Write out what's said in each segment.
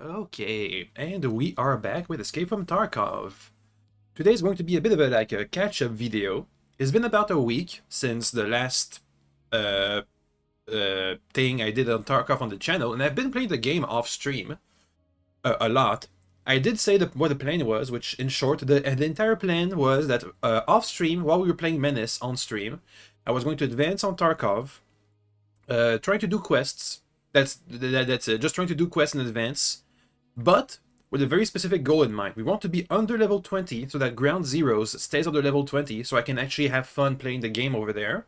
Okay, and we are back with Escape from Tarkov. Today is going to be a bit of a catch-up video. It's been about a week since the last uh, thing I did on Tarkov on the channel, and I've been playing the game off stream a lot. I did say what the plan was, which in short, the entire plan was that off stream, while we were playing Menace on stream, I was going to advance on Tarkov, trying to do quests. That's it, just trying to do quests in advance, but with a very specific goal in mind. We want to be under level 20 so that Ground Zeroes stays under level 20 so I can actually have fun playing the game over there,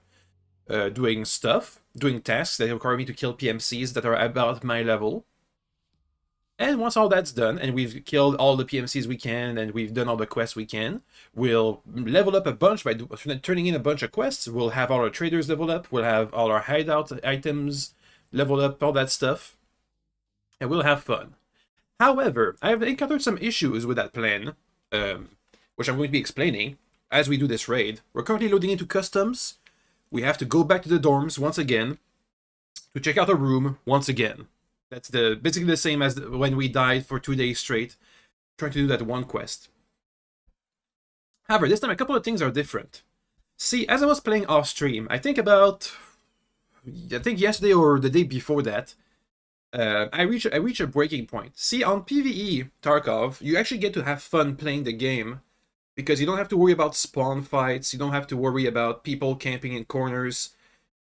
doing stuff, doing tasks that require me to kill PMCs that are about my level. And once all that's done, and we've killed all the PMCs we can, and we've done all the quests we can, we'll level up a bunch by turning in a bunch of quests. We'll have all our traders level up, we'll have all our hideout items level up, all that stuff, and we'll have fun. However, I have encountered some issues with that plan, which I'm going to be explaining as we do this raid. We're currently loading into customs. We have to go back to the dorms once again to check out a room once again. That's basically the same as when we died for 2 days straight, trying to do that one quest. However, this time a couple of things are different. See, as I was playing off stream, I think yesterday or the day before that, I reach a breaking point. See, on PvE Tarkov, you actually get to have fun playing the game because you don't have to worry about spawn fights. You don't have to worry about people camping in corners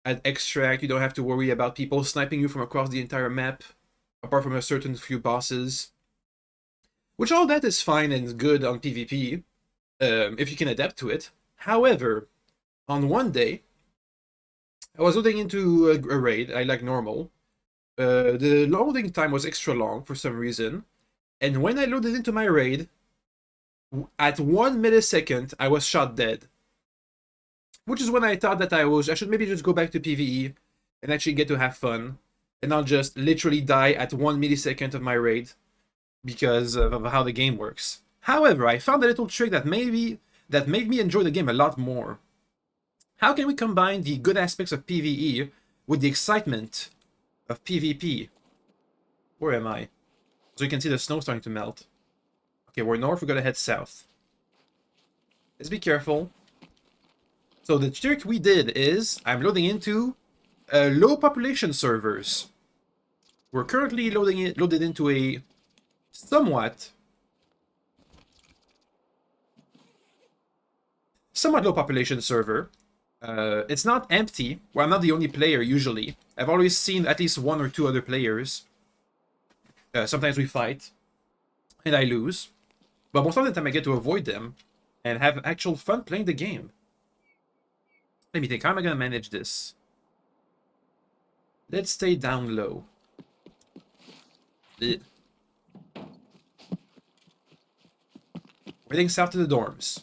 at extract. You don't have to worry about people sniping you from across the entire map, apart from a certain few bosses. Which all that is fine and good on PvP, if you can adapt to it. However, on one day, I was loading into a raid, I like normal. The loading time was extra long for some reason, and when I loaded into my raid, at 1 millisecond, I was shot dead. Which is when I thought that I should maybe just go back to PvE and actually get to have fun, and not just literally die at 1 millisecond of my raid because of how the game works. However, I found a little trick that made me enjoy the game a lot more. How can we combine the good aspects of PvE with the excitement of PvP? Where am I? So you can see the snow starting to melt. Okay, we're north, we're gonna head south. Let's be careful. So the trick we did is, I'm loading into low population servers. We're currently loaded into a somewhat low population server. It's not empty. Well, I'm not the only player usually. I've always seen at least one or two other players. Sometimes we fight, and I lose. But most of the time I get to avoid them and have actual fun playing the game. Let me think, how am I going to manage this? Let's stay down low. We're heading south to the dorms.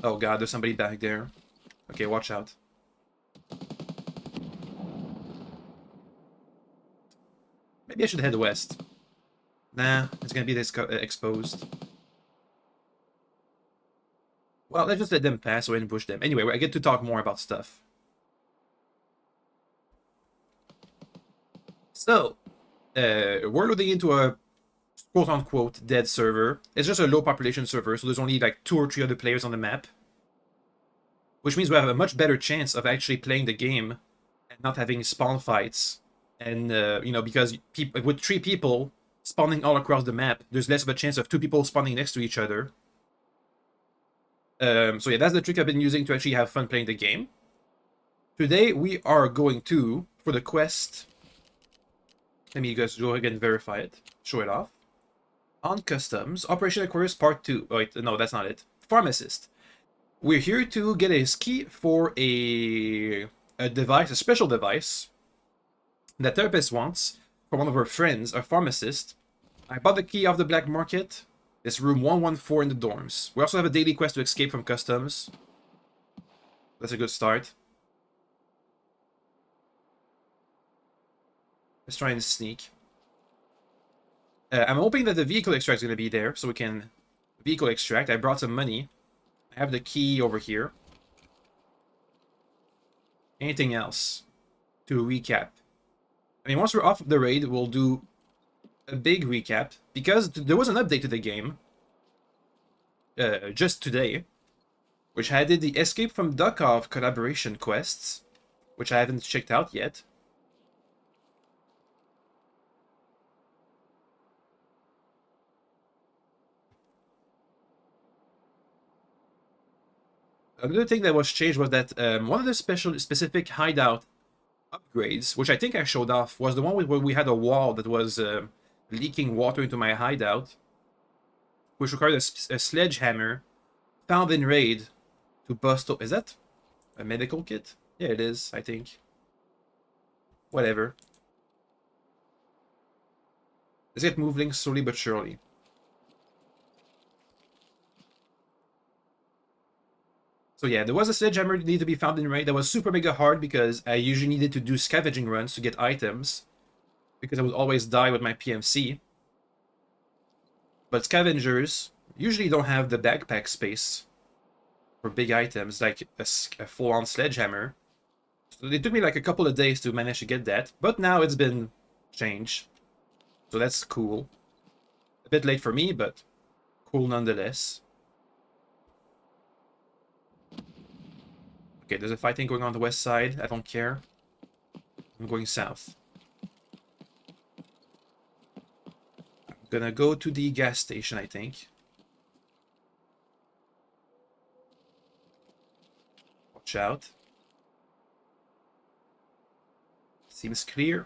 Oh god, there's somebody back there. Okay, watch out. Maybe I should head west. Nah, it's gonna be this exposed. Well, let's just let them pass away and push them. Anyway, I get to talk more about stuff. So, we're loading into a quote-unquote dead server. It's just a low population server, so there's only like 2 or 3 other players on the map. Which means we have a much better chance of actually playing the game and not having spawn fights. And, you know, because with 3 people spawning all across the map, there's less of a chance of 2 people spawning next to each other. So yeah, that's the trick I've been using to actually have fun playing the game. Today we are going to, for the quest, let me just go ahead and verify it, show it off. On Customs, Operation Aquarius Part 2. Oh, wait, no, that's not it. Pharmacist. We're here to get a key for a device, a special device that therapist wants for one of her friends, a pharmacist. I bought the key off the black market. It's room 114 in the dorms. We also have a daily quest to escape from customs. That's a good start. Let's try and sneak. I'm hoping that the vehicle extract is going to be there, so we can vehicle extract. I brought some money. I have the key over here. Anything else to recap? I mean, once we're off the raid, we'll do a big recap because there was an update to the game just today, which added the Escape from Tarkov collaboration quests, which I haven't checked out yet. Another thing that was changed was that one of the specific hideout upgrades, which I think I showed off, was the one where we had a wall that was leaking water into my hideout, which required a sledgehammer found in raid to bust. Is that a medical kit? Yeah, it is, I think. Whatever. Let's get moving slowly but surely. So yeah, there was a sledgehammer that needed to be found in raid that was super mega hard because I usually needed to do scavenging runs to get items because I would always die with my PMC. But scavengers usually don't have the backpack space for big items like a full-on sledgehammer. So it took me like a couple of days to manage to get that, but now it's been changed. So that's cool. A bit late for me, but cool nonetheless. Okay, there's a fighting going on the west side. I don't care. I'm going south. I'm gonna go to the gas station, I think. Watch out. Seems clear.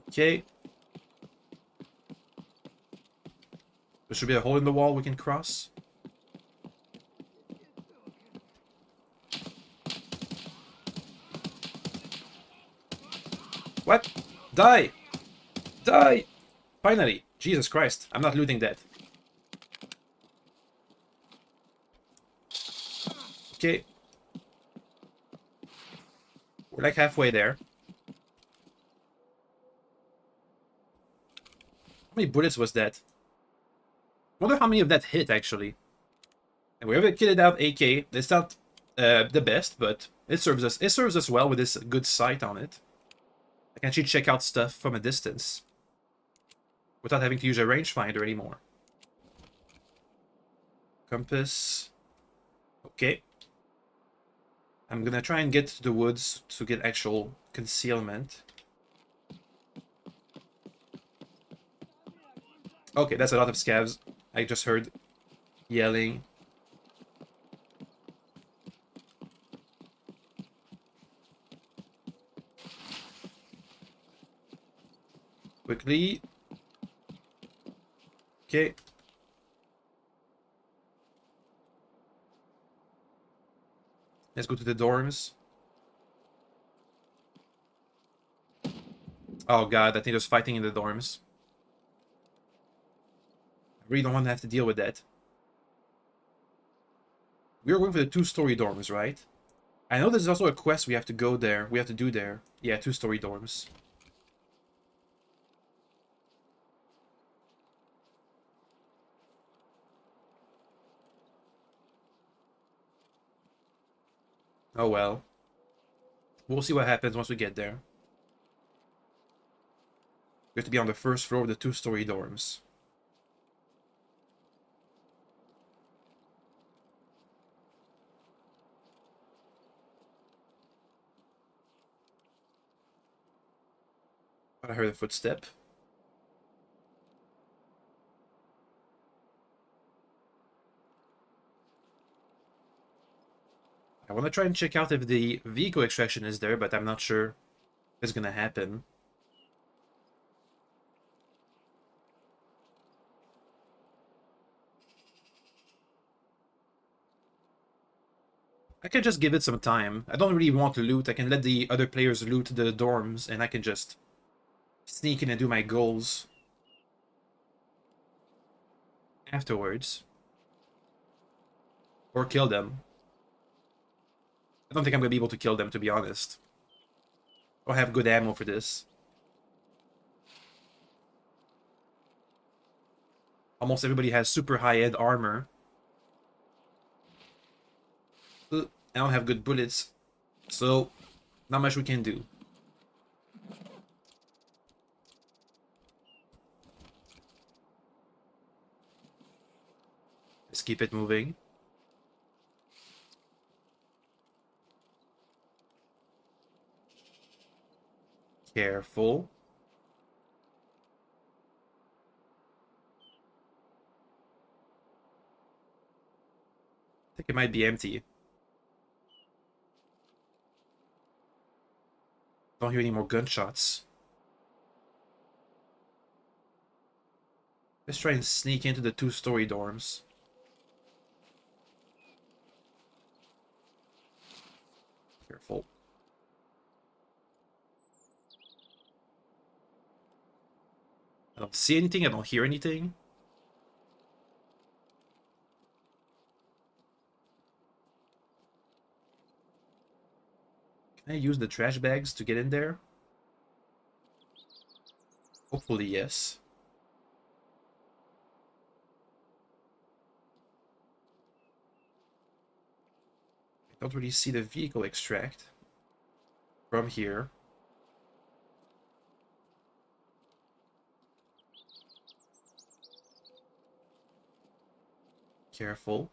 Okay. There should be a hole in the wall we can cross. What? Die! Die! Finally! Jesus Christ, I'm not looting that. Okay. We're like halfway there. How many bullets was that? I wonder how many of that hit, actually. And we have a kitted out AK. It's not the best, but it serves us. It serves us well with this good sight on it. I can actually check out stuff from a distance without having to use a rangefinder anymore. Compass. Okay. I'm gonna try and get to the woods to get actual concealment. Okay, that's a lot of scavs. I just heard yelling. Quickly. Okay. Let's go to the dorms. Oh god, I think there's fighting in the dorms. I really don't want to have to deal with that. We're going for the two-story dorms, right? I know there's also a quest we have to go there. We have to do there. Yeah, two-story dorms. Oh well. We'll see what happens once we get there. We have to be on the first floor of the two-story dorms. I heard a footstep. I want to try and check out if the vehicle extraction is there, but I'm not sure if it's gonna happen. I can just give it some time. I don't really want to loot. I can let the other players loot the dorms, and I can just sneak in and do my goals afterwards. Or kill them. I don't think I'm gonna be able to kill them, to be honest. I don't have good ammo for this. Almost everybody has super high-end armor. I don't have good bullets. So, not much we can do. Let's keep it moving. Careful. I think it might be empty. Don't hear any more gunshots. Let's try and sneak into the two-story dorms. Careful. I don't see anything, I don't hear anything. Can I use the trash bags to get in there? Hopefully, yes. I don't really see the vehicle extract from here. Careful.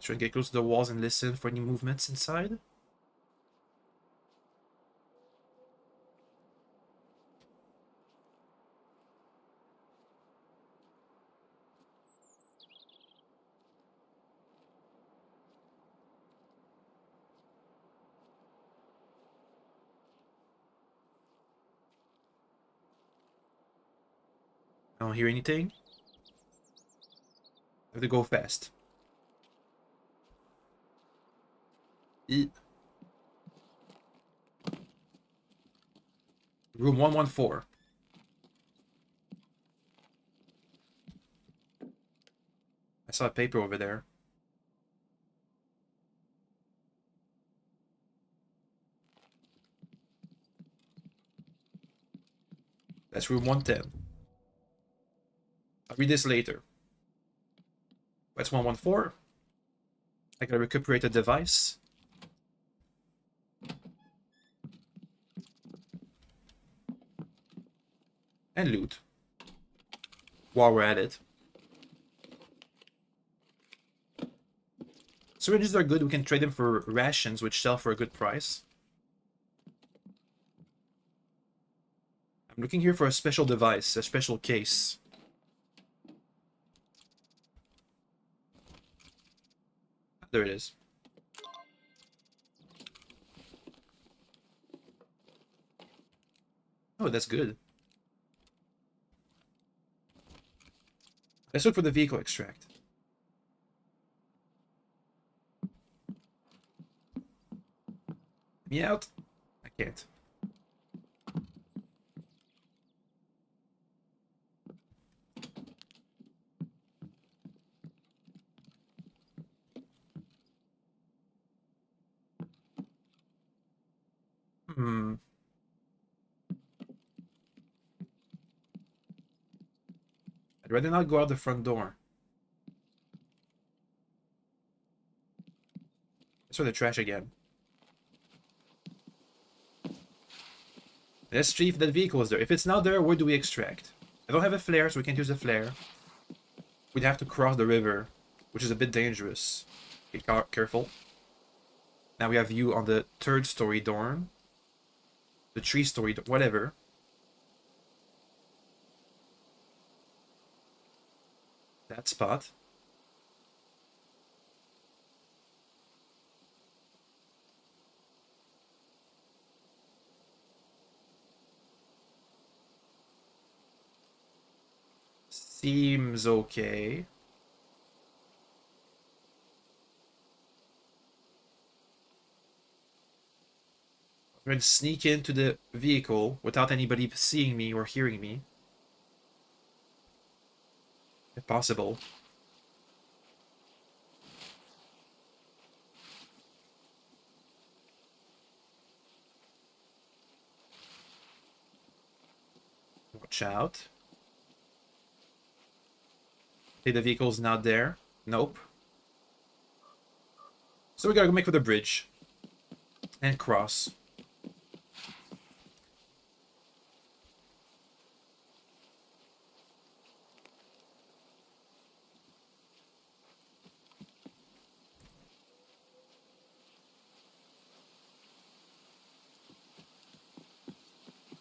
Try and get close to the walls and listen for any movements inside. I don't hear anything. I have to go fast. Room 114. I saw a paper over there. That's room 110. I'll read this later. That's 114. I gotta recuperate a device. And loot. While we're at it. Syringes are good, we can trade them for rations, which sell for a good price. I'm looking here for a special device, a special case. There it is. Oh, that's good. Let's look for the vehicle extract. Me out? I can't. Hmm. I'd rather not go out the front door. Let's throw the trash again. Let's see if that vehicle is there. If it's not there, where do we extract? I don't have a flare, so we can't use a flare. We'd have to cross the river, which is a bit dangerous. Be careful. Now we have you on the third story dorm. The 3-story dorm, whatever. That spot. Seems okay. I'm going to sneak into the vehicle without anybody seeing me or hearing me. If possible. Watch out. Okay, the vehicle's not there. Nope. So we gotta go make for the bridge. And cross.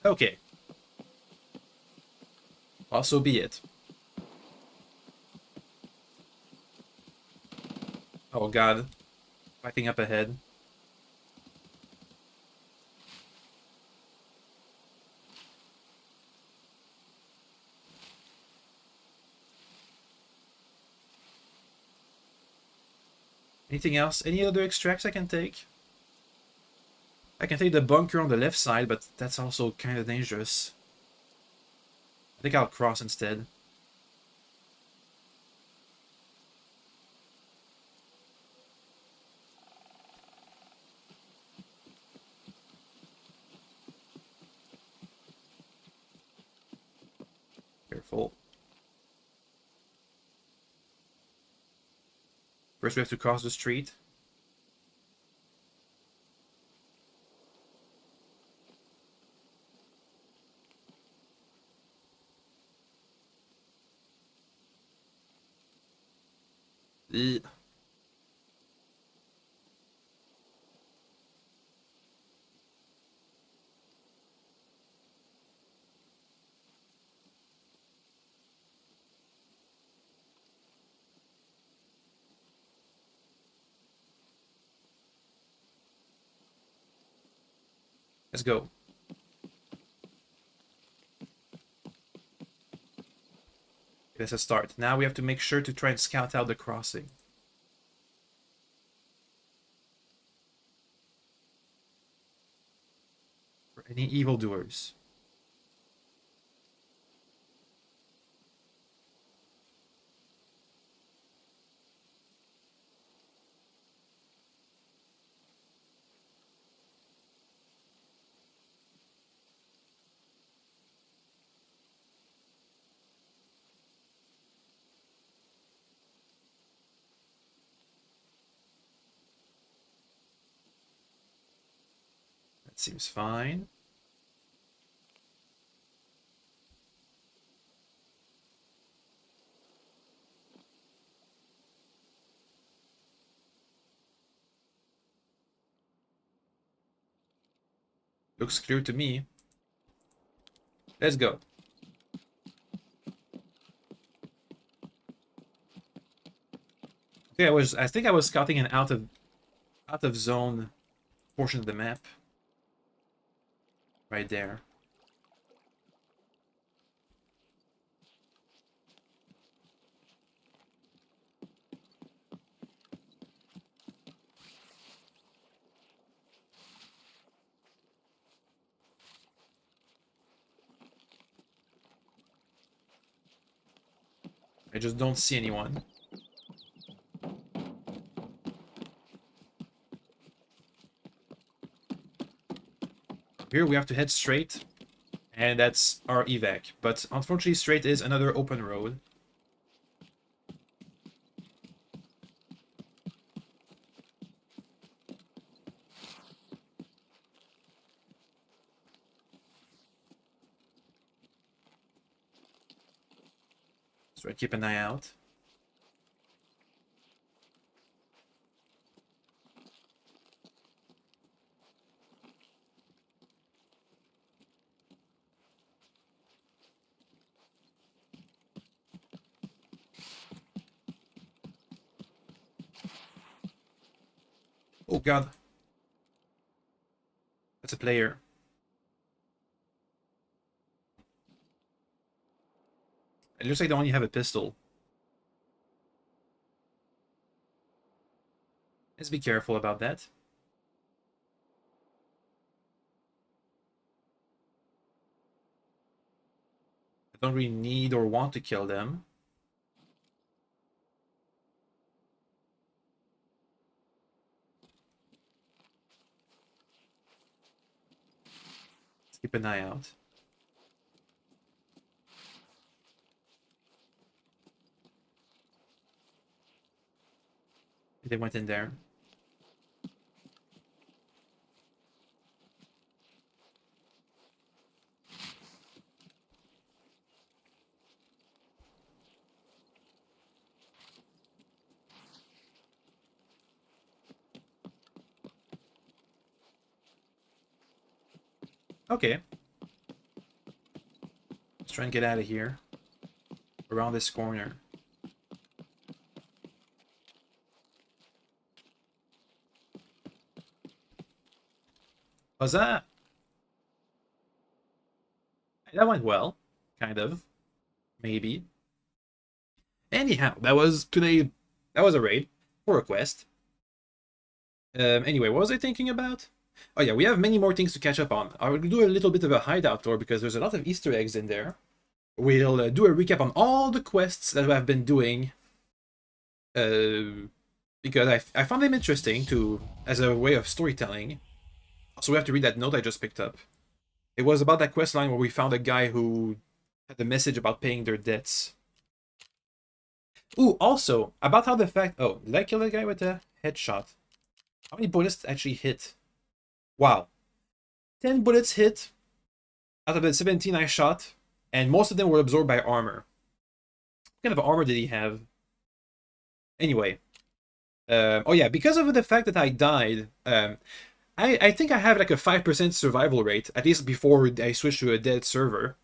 Okay. Also be it. Oh god. Fighting up ahead. Anything else? Any other extracts I can take? I can take the bunker on the left side, but that's also kind of dangerous. I think I'll cross instead. Careful. First we have to cross the street. Let's go. That's a start. Now we have to make sure to try and scout out the crossing. For any evildoers. That seems fine. Looks clear to me. Let's go. Okay, I think I was scouting an out of zone portion of the map. Right there. I just don't see anyone. Here we have to head straight, and that's our evac. But unfortunately, straight is another open road. So I keep an eye out. Oh god. That's a player. It looks like they only have a pistol. Let's be careful about that. I don't really need or want to kill them. Let's keep an eye out. They went in there. Okay. Let's try and get out of here. Around this corner. Huzzah! That went well. Kind of. Maybe. Anyhow, that was today. That was a raid. For a quest. Anyway, what was I thinking about? Oh yeah, we have many more things to catch up on. I will do a little bit of a hideout tour because there's a lot of Easter eggs in there. We'll do a recap on all the quests that I've been doing. Because I found them interesting as a way of storytelling. So we have to read that note I just picked up. It was about that quest line where we found a guy who had the message about paying their debts. Ooh, also, about how the fact... Oh, did I kill that guy with a headshot? How many bullets actually hit? Wow. 10 bullets hit out of the 17 I shot, and most of them were absorbed by armor. What kind of armor did he have? Anyway. Oh yeah, because of the fact that I died, I think I have like a 5% survival rate, at least before I switch to a dead server.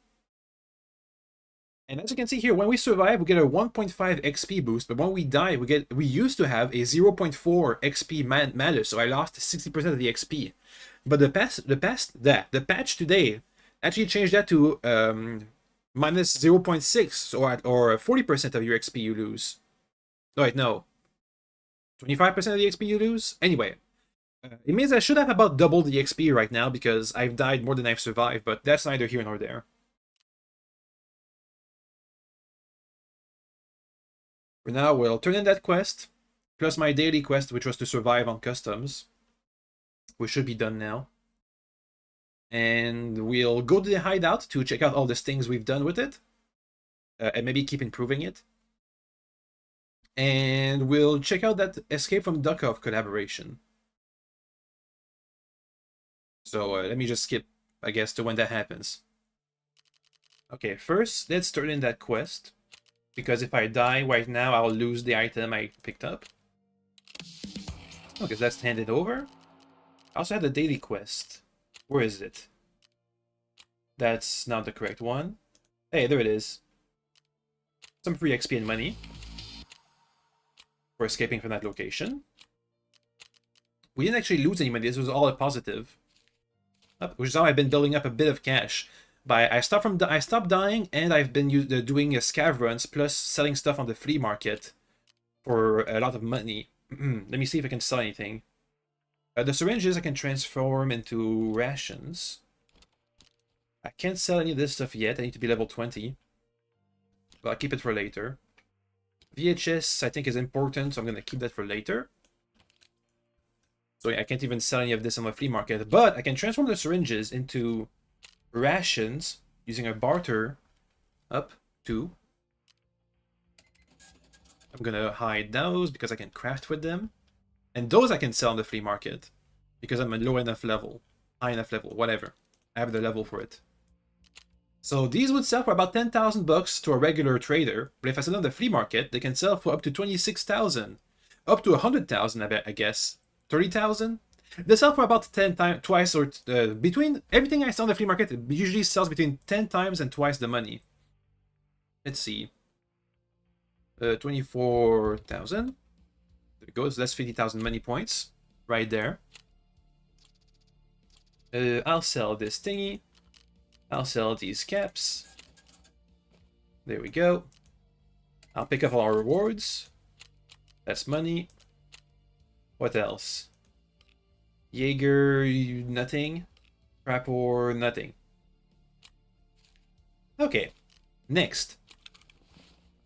And as you can see here, when we survive, we get a 1.5 XP boost, but when we die, we used to have a 0.4 XP malus, so I lost 60% of the XP. But the patch today actually changed that to minus 0.6, or 40% of your XP you lose. No, wait, no. 25% of the XP you lose? Anyway, it means I should have about double the XP right now because I've died more than I've survived, but that's neither here nor there. For now, we'll turn in that quest, plus my daily quest, which was to survive on customs. We should be done now. And we'll go to the hideout to check out all the things we've done with it. And maybe keep improving it. And we'll check out that Escape from Tarkov collaboration. So let me just skip, I guess, to when that happens. Okay, first, let's turn in that quest. Because if I die right now, I'll lose the item I picked up. Okay, so let's hand it over. I also had the daily quest. Where is it? That's not the correct one. Hey, there it is. Some free XP and money for escaping from that location. We didn't actually lose any money. This was all a positive. Which is how I've been building up a bit of cash. I stopped dying, and I've been doing scav runs plus selling stuff on the flea market for a lot of money. Let me see if I can sell anything. The syringes I can transform into rations. I can't sell any of this stuff yet. I need to be level 20. But I'll keep it for later. VHS I think is important, so I'm going to keep that for later. So yeah, I can't even sell any of this on the flea market. But I can transform the syringes into rations using a barter up to. I'm gonna hide those because I can craft with them, and those I can sell on the flea market because I'm a low enough level, high enough level, whatever. I have the level for it. So these would sell for about 10,000 bucks to a regular trader, but if I sell on the flea market, they can sell for up to 26,000, up to 100,000, I guess, 30,000. They sell for about 10 times, twice, or between everything I sell on the flea market, it usually sells between 10 times and twice the money. Let's see. 24,000. There it goes. That's 50,000 money points right there. I'll sell this thingy. I'll sell these caps. There we go. I'll pick up all our rewards. That's money. What else? Jaeger, nothing. Rapport, nothing. Okay, next.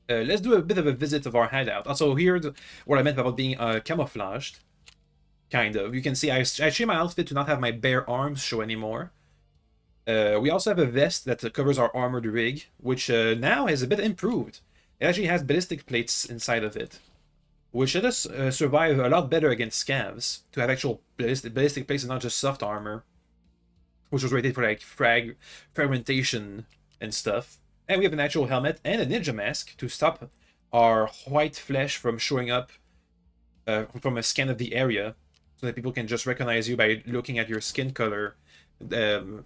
Let's do a bit of a visit of our hideout. Also, here's what I meant about being camouflaged. Kind of. You can see I changed my outfit to not have my bare arms show anymore. We also have a vest that covers our armored rig, which now is a bit improved. It actually has ballistic plates inside of it, which let us survive a lot better against scavs, to have actual ballistic plates and not just soft armor, which was rated for like fragmentation and stuff. And we have an actual helmet and a ninja mask to stop our white flesh from showing up from a scan of the area, so that people can just recognize you by looking at your skin color,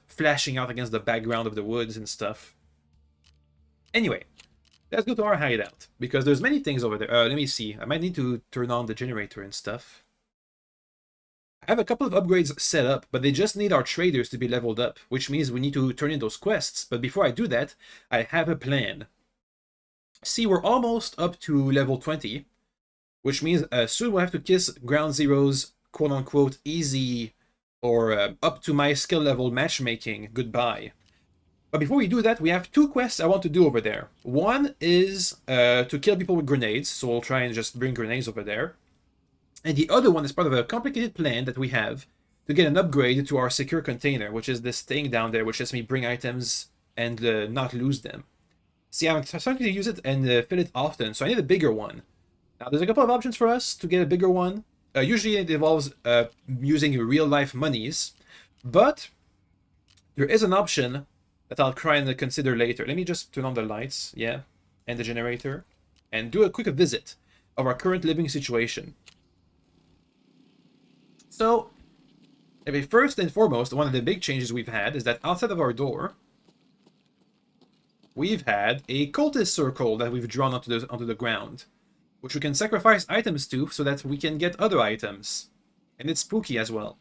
flashing out against the background of the woods and stuff. Anyway, let's go to our hideout, because there's many things over there. Let me see. I might need to turn on the generator and stuff. I have a couple of upgrades set up, but they just need our traders to be leveled up, which means we need to turn in those quests. But before I do that, I have a plan. See, we're almost up to level 20, which means soon we'll have to kiss Ground Zero's quote-unquote easy or up to my skill level matchmaking goodbye. But before we do that, we have two quests I want to do over there. One is to kill people with grenades, so we'll try and just bring grenades over there. And the other one is part of a complicated plan that we have to get an upgrade to our secure container, which is this thing down there, which lets me bring items and not lose them. See, I'm starting to use it and fill it often, so I need a bigger one. Now, there's a couple of options for us to get a bigger one. Usually it involves using real-life monies, but there is an option that I'll try and consider later. Let me just turn on the lights, yeah, and the generator, and do a quick visit of our current living situation. So, first and foremost, one of the big changes we've had is that outside of our door, we've had a cultist circle that we've drawn onto the ground, which we can sacrifice items to so that we can get other items. And it's spooky as well.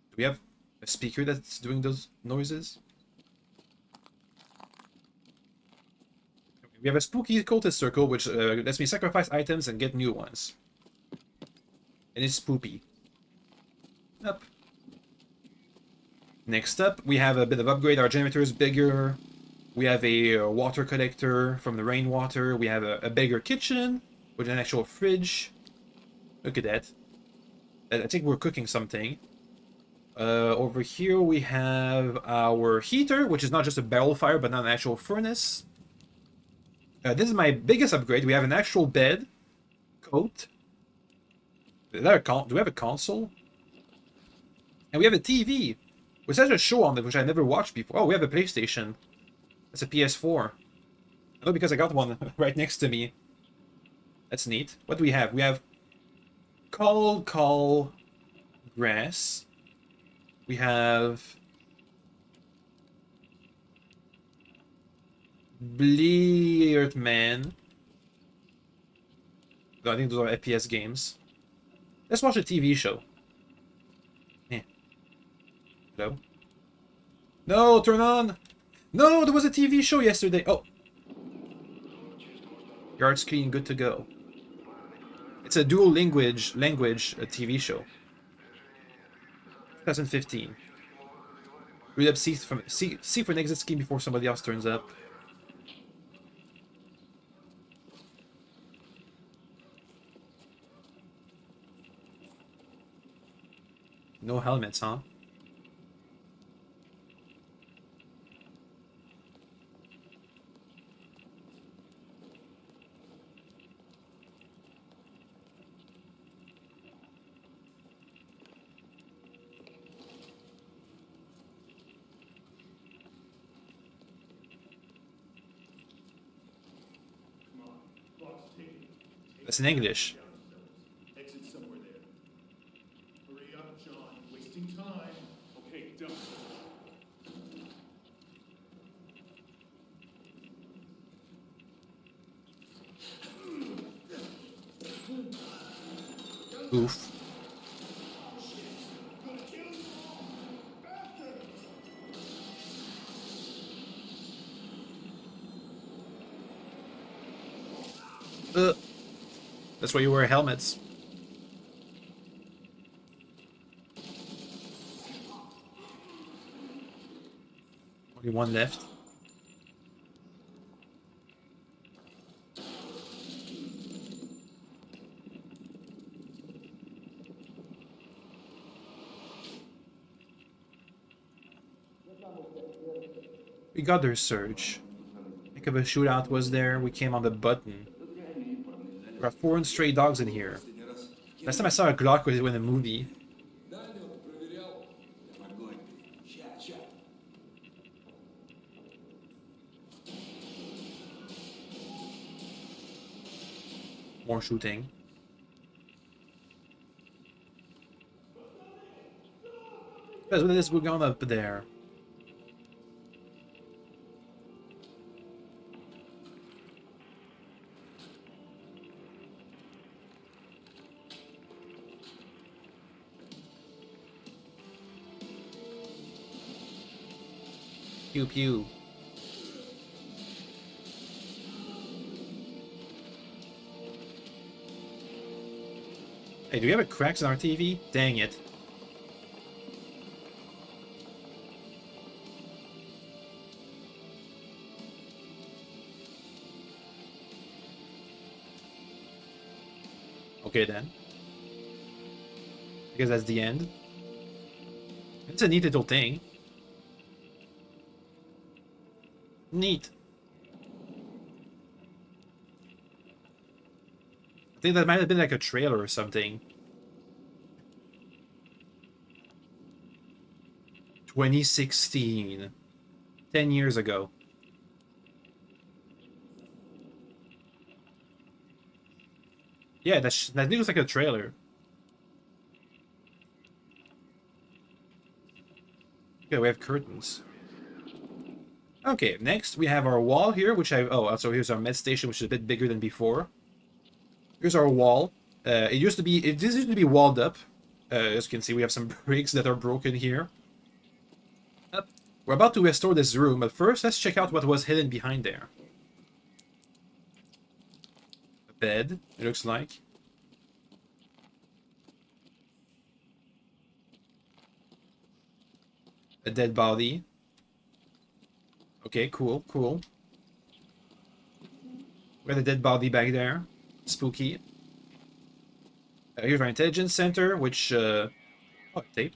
Do we have a speaker that's doing those noises? We have a spooky cultist circle, which lets me sacrifice items and get new ones. And it's spoopy. Up. Next up, we have a bit of upgrade. Our generator is bigger. We have a water collector from the rainwater. We have a bigger kitchen with an actual fridge. Look at that. I think we're cooking something. Over here we have our heater, which is not just a barrel fire, but not an actual furnace. This is my biggest upgrade. We have an actual bed, coat. Is that do we have a console? And we have a TV, which has a show on it, which I never watched before. Oh, we have a PlayStation. That's a PS4. I know because I got one right next to me. That's neat. What do we have? We have call grass. We have Bleart Man. I think those are FPS games. Let's watch a TV show. Yeah. Hello? No, turn on! No, there was a TV show yesterday. Oh. Yard's clean, good to go. It's a dual language TV show. 2015. Read up, see for an exit scheme before somebody else turns up. No helmets, huh? That's in English. Exit somewhere there. Hurry up, John. Wasting time. Okay, done. Oof. That's why you wear helmets. Only one left. We got their surge. of a shootout was there. We came on the button. There are 4 stray dogs in here. Last time I saw a Glock was in a movie. More shooting. What is going on up there? Pew pew. Hey, do we have a cracks on our TV? Dang it. Okay then. Because that's the end. It's a neat little thing. Neat. I think that might have been like a trailer or something. 2016. 10 years ago. Yeah, that looks like a trailer. Okay, we have curtains. Okay, next we have our wall here, which also here's our med station, which is a bit bigger than before. Here's our wall. It used to be walled up. As you can see, we have some bricks that are broken here. We're about to restore this room, but first let's check out what was hidden behind there. A bed, it looks like. A dead body. Okay, cool, cool. We have a dead body back there. Spooky. Here's our intelligence center, which... oh, tape.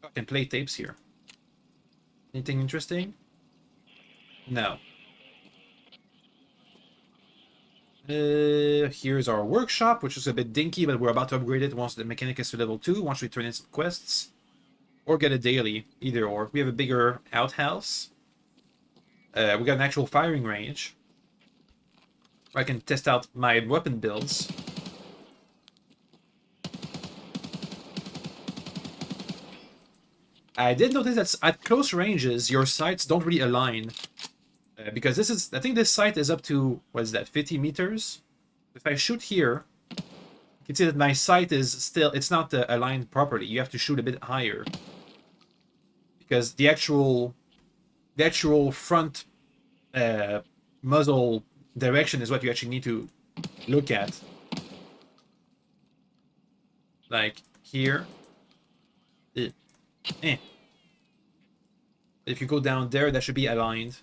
Oh, I can play tapes here. Anything interesting? No. Here's our workshop, which is a bit dinky, but we're about to upgrade it once the mechanic is to level 2, once we turn in some quests. Or get a daily, either or. We have a bigger outhouse. We got an actual firing range. I can test out my weapon builds. I did notice that at close ranges, your sights don't really align. Because I think this sight is up to, what is that, 50 meters? If I shoot here, you can see that my sight is still, it's not aligned properly. You have to shoot a bit higher. Because the actual front muzzle direction is what you actually need to look at. Like here. If you go down there, that should be aligned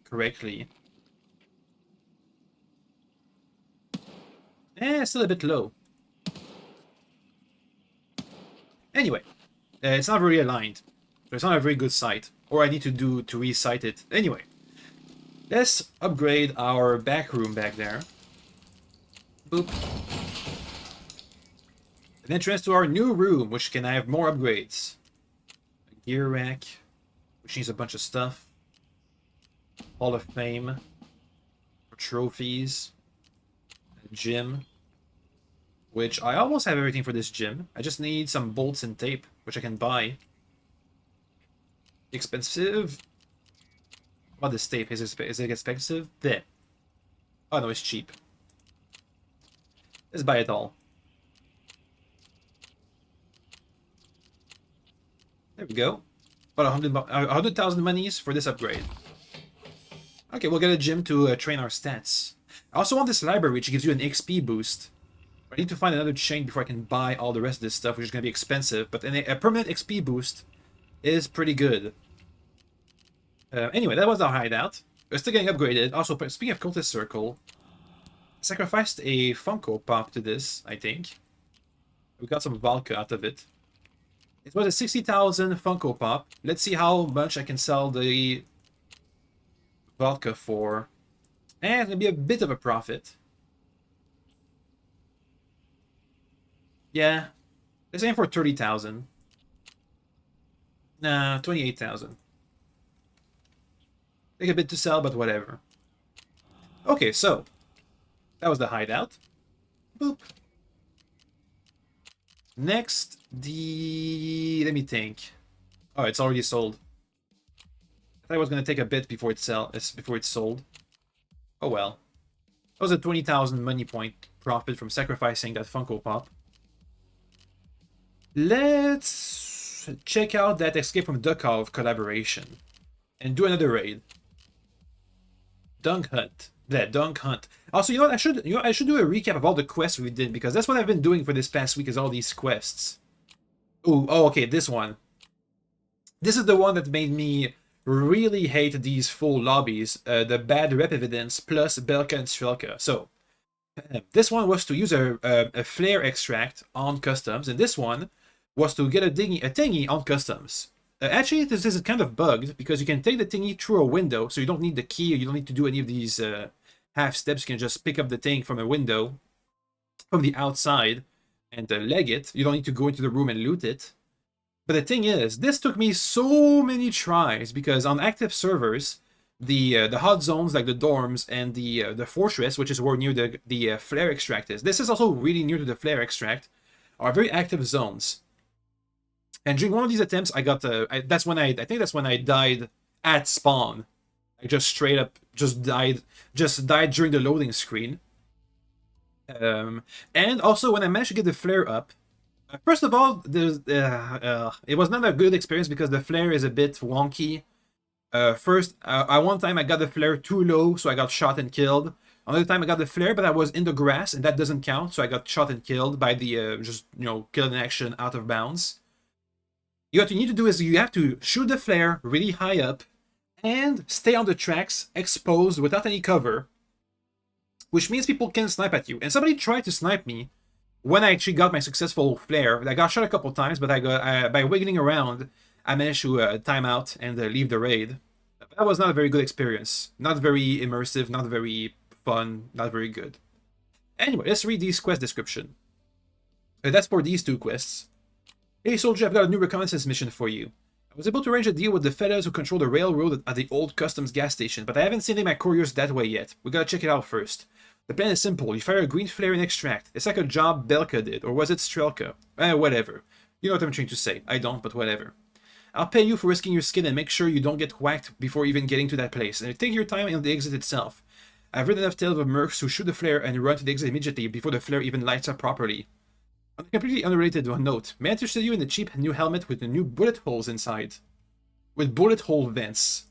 correctly. Still a bit low. Anyway, it's not very aligned. So it's not a very good sight. Or I need to re-sight it. Anyway, let's upgrade our back room back there. Boop. An entrance to our new room, which can have more upgrades. A gear rack, which needs a bunch of stuff. Hall of Fame. Trophies. A gym. Which I almost have everything for this gym. I just need some bolts and tape, which I can buy. Expensive. What this tape? Is it expensive? There. Oh no, it's cheap. Let's buy it all. There we go. About 100,000 monies for this upgrade. Okay, we'll get a gym to train our stats. I also want this library, which gives you an XP boost. I need to find another chain before I can buy all the rest of this stuff, which is going to be expensive. But a permanent XP boost is pretty good. Anyway, that was our hideout. We're still getting upgraded. Also, speaking of Cultist Circle, I sacrificed a Funko Pop to this, I think. We got some Valka out of it. It was a 60,000 Funko Pop. Let's see how much I can sell the vodka for. And it's gonna be a bit of a profit. Yeah. Let's aim for 30,000. Nah, 28,000. Take a bit to sell, but whatever. Okay, so that was the hideout. Boop. Next, let me think. Oh, it's already sold. I thought it was gonna take a bit before it's sold. Oh well. That was a 20,000 money point profit from sacrificing that Funko Pop. Let's check out that Escape from Tarkov collaboration and do another raid. Dunk Hunt. That Dunk Hunt. Also, I should do a recap of all the quests we did because that's what I've been doing for this past week is all these quests. Ooh, oh, okay, this one. This is the one that made me really hate these full lobbies, the bad rep evidence plus Belka and Strelka. So, this one was to use a flare extract on customs, and this one was to get a thingy on customs. Actually, this is kind of bugged because you can take the thingy through a window, so you don't need the key, or you don't need to do any of these half steps. You can just pick up the thing from a window from the outside and leg it. You don't need to go into the room and loot it. But the thing is, this took me so many tries because on active servers, the hot zones like the dorms and the fortress, which is where near the flare extract is. This is also really near to the flare extract, are very active zones. And during one of these attempts, I got I think that's when I died at spawn. I just straight up died during the loading screen. And also when I managed to get the flare up. First of all, it was not a good experience because the flare is a bit wonky. First, at one time I got the flare too low, so I got shot and killed. Another time I got the flare, but I was in the grass, and that doesn't count, so I got shot and killed by the kill in action out of bounds. What you need to do is you have to shoot the flare really high up and stay on the tracks exposed without any cover, which means people can snipe at you. And somebody tried to snipe me when I actually got my successful flare. I got shot a couple times, but by wiggling around, I managed to time out and leave the raid. That was not a very good experience. Not very immersive, not very fun, not very good. Anyway, let's read these quest description. That's for these two quests. Hey soldier, I've got a new reconnaissance mission for you. I was able to arrange a deal with the fellas who control the railroad at the old customs gas station, but I haven't seen any of my couriers that way yet. We gotta check it out first. The plan is simple. You fire a green flare and extract. It's like a job Belka did, or was it Strelka? Whatever. You know what I'm trying to say. I don't, but whatever. I'll pay you for risking your skin and make sure you don't get whacked before even getting to that place. And take your time on the exit itself. I've read enough tales of mercs who shoot the flare and run to the exit immediately before the flare even lights up properly. On a completely unrelated note, may I interest you in the cheap new helmet with the new bullet holes inside? With bullet hole vents.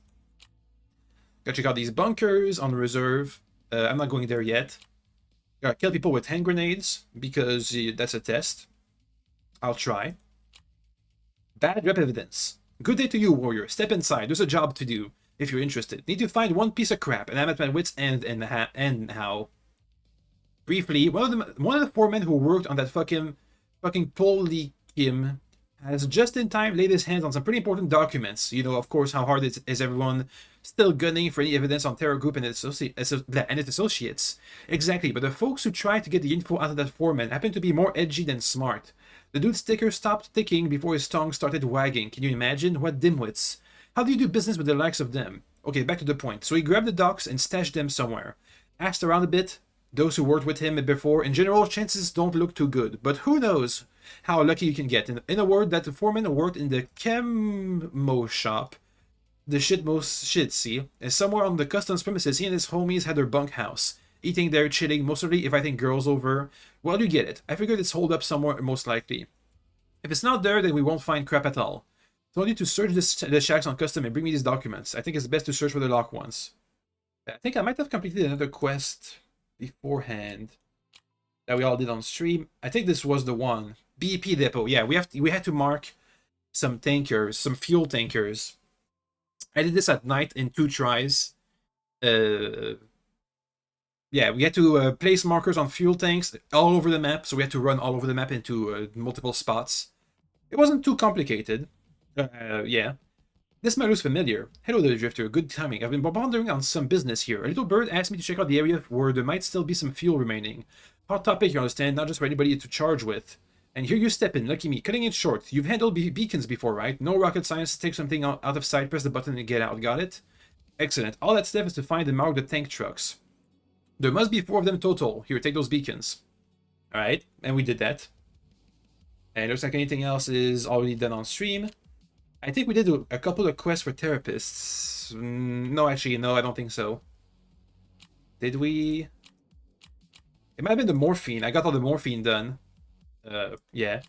Gotta check out these bunkers on reserve. I'm not going there yet. Gotta kill people with hand grenades, because that's a test. I'll try. Bad rep evidence. Good day to you, warrior. Step inside. There's a job to do, if you're interested. Need to find one piece of crap, and I'm at my wit's end and how. Briefly, one of the four men who worked on that fucking Polykim has just in time laid his hands on some pretty important documents. You know, of course, how hard is everyone still gunning for any evidence on Terror Group and its associates. Exactly, but the folks who tried to get the info out of that foreman happen to be more edgy than smart. The dude's ticker stopped ticking before his tongue started wagging. Can you imagine? What dimwits. How do you do business with the likes of them? Okay, back to the point. So he grabbed the docs and stashed them somewhere. Asked around a bit. Those who worked with him before, in general, chances don't look too good. But who knows how lucky you can get. In a word, that the foreman worked in the chemo shop. The shit, see? And somewhere on the customs premises, he and his homies had their bunkhouse. Eating there, chilling, mostly inviting girls over. Well, you get it. I figured it's holed up somewhere, most likely. If it's not there, then we won't find crap at all. So I need to search the shacks on custom and bring me these documents. I think it's best to search for the locked ones. I think I might have completed another quest beforehand that we all did on stream. I think this was the one. BP depot. Yeah, we had to mark some tankers, some fuel tankers. I did this at night in 2 tries. Yeah, we had to place markers on fuel tanks all over the map, so we had to run all over the map into multiple spots. It wasn't too complicated. Yeah. This matter looks familiar. Hello there, Drifter. Good timing. I've been pondering on some business here. A little bird asked me to check out the area where there might still be some fuel remaining. Hot topic, you understand, not just for anybody to charge with. And here you step in, lucky me. Cutting it short. You've handled beacons before, right? No rocket science. Take something out of sight, press the button and get out. Got it? Excellent. All that stuff is to find and mark the tank trucks. There must be 4 of them total. Here, take those beacons. Alright, and we did that. And it looks like anything else is already done on stream. I think we did a couple of quests for therapists. No, actually, no, I don't think so. Did we? It might have been the morphine. I got all the morphine done. Yeah.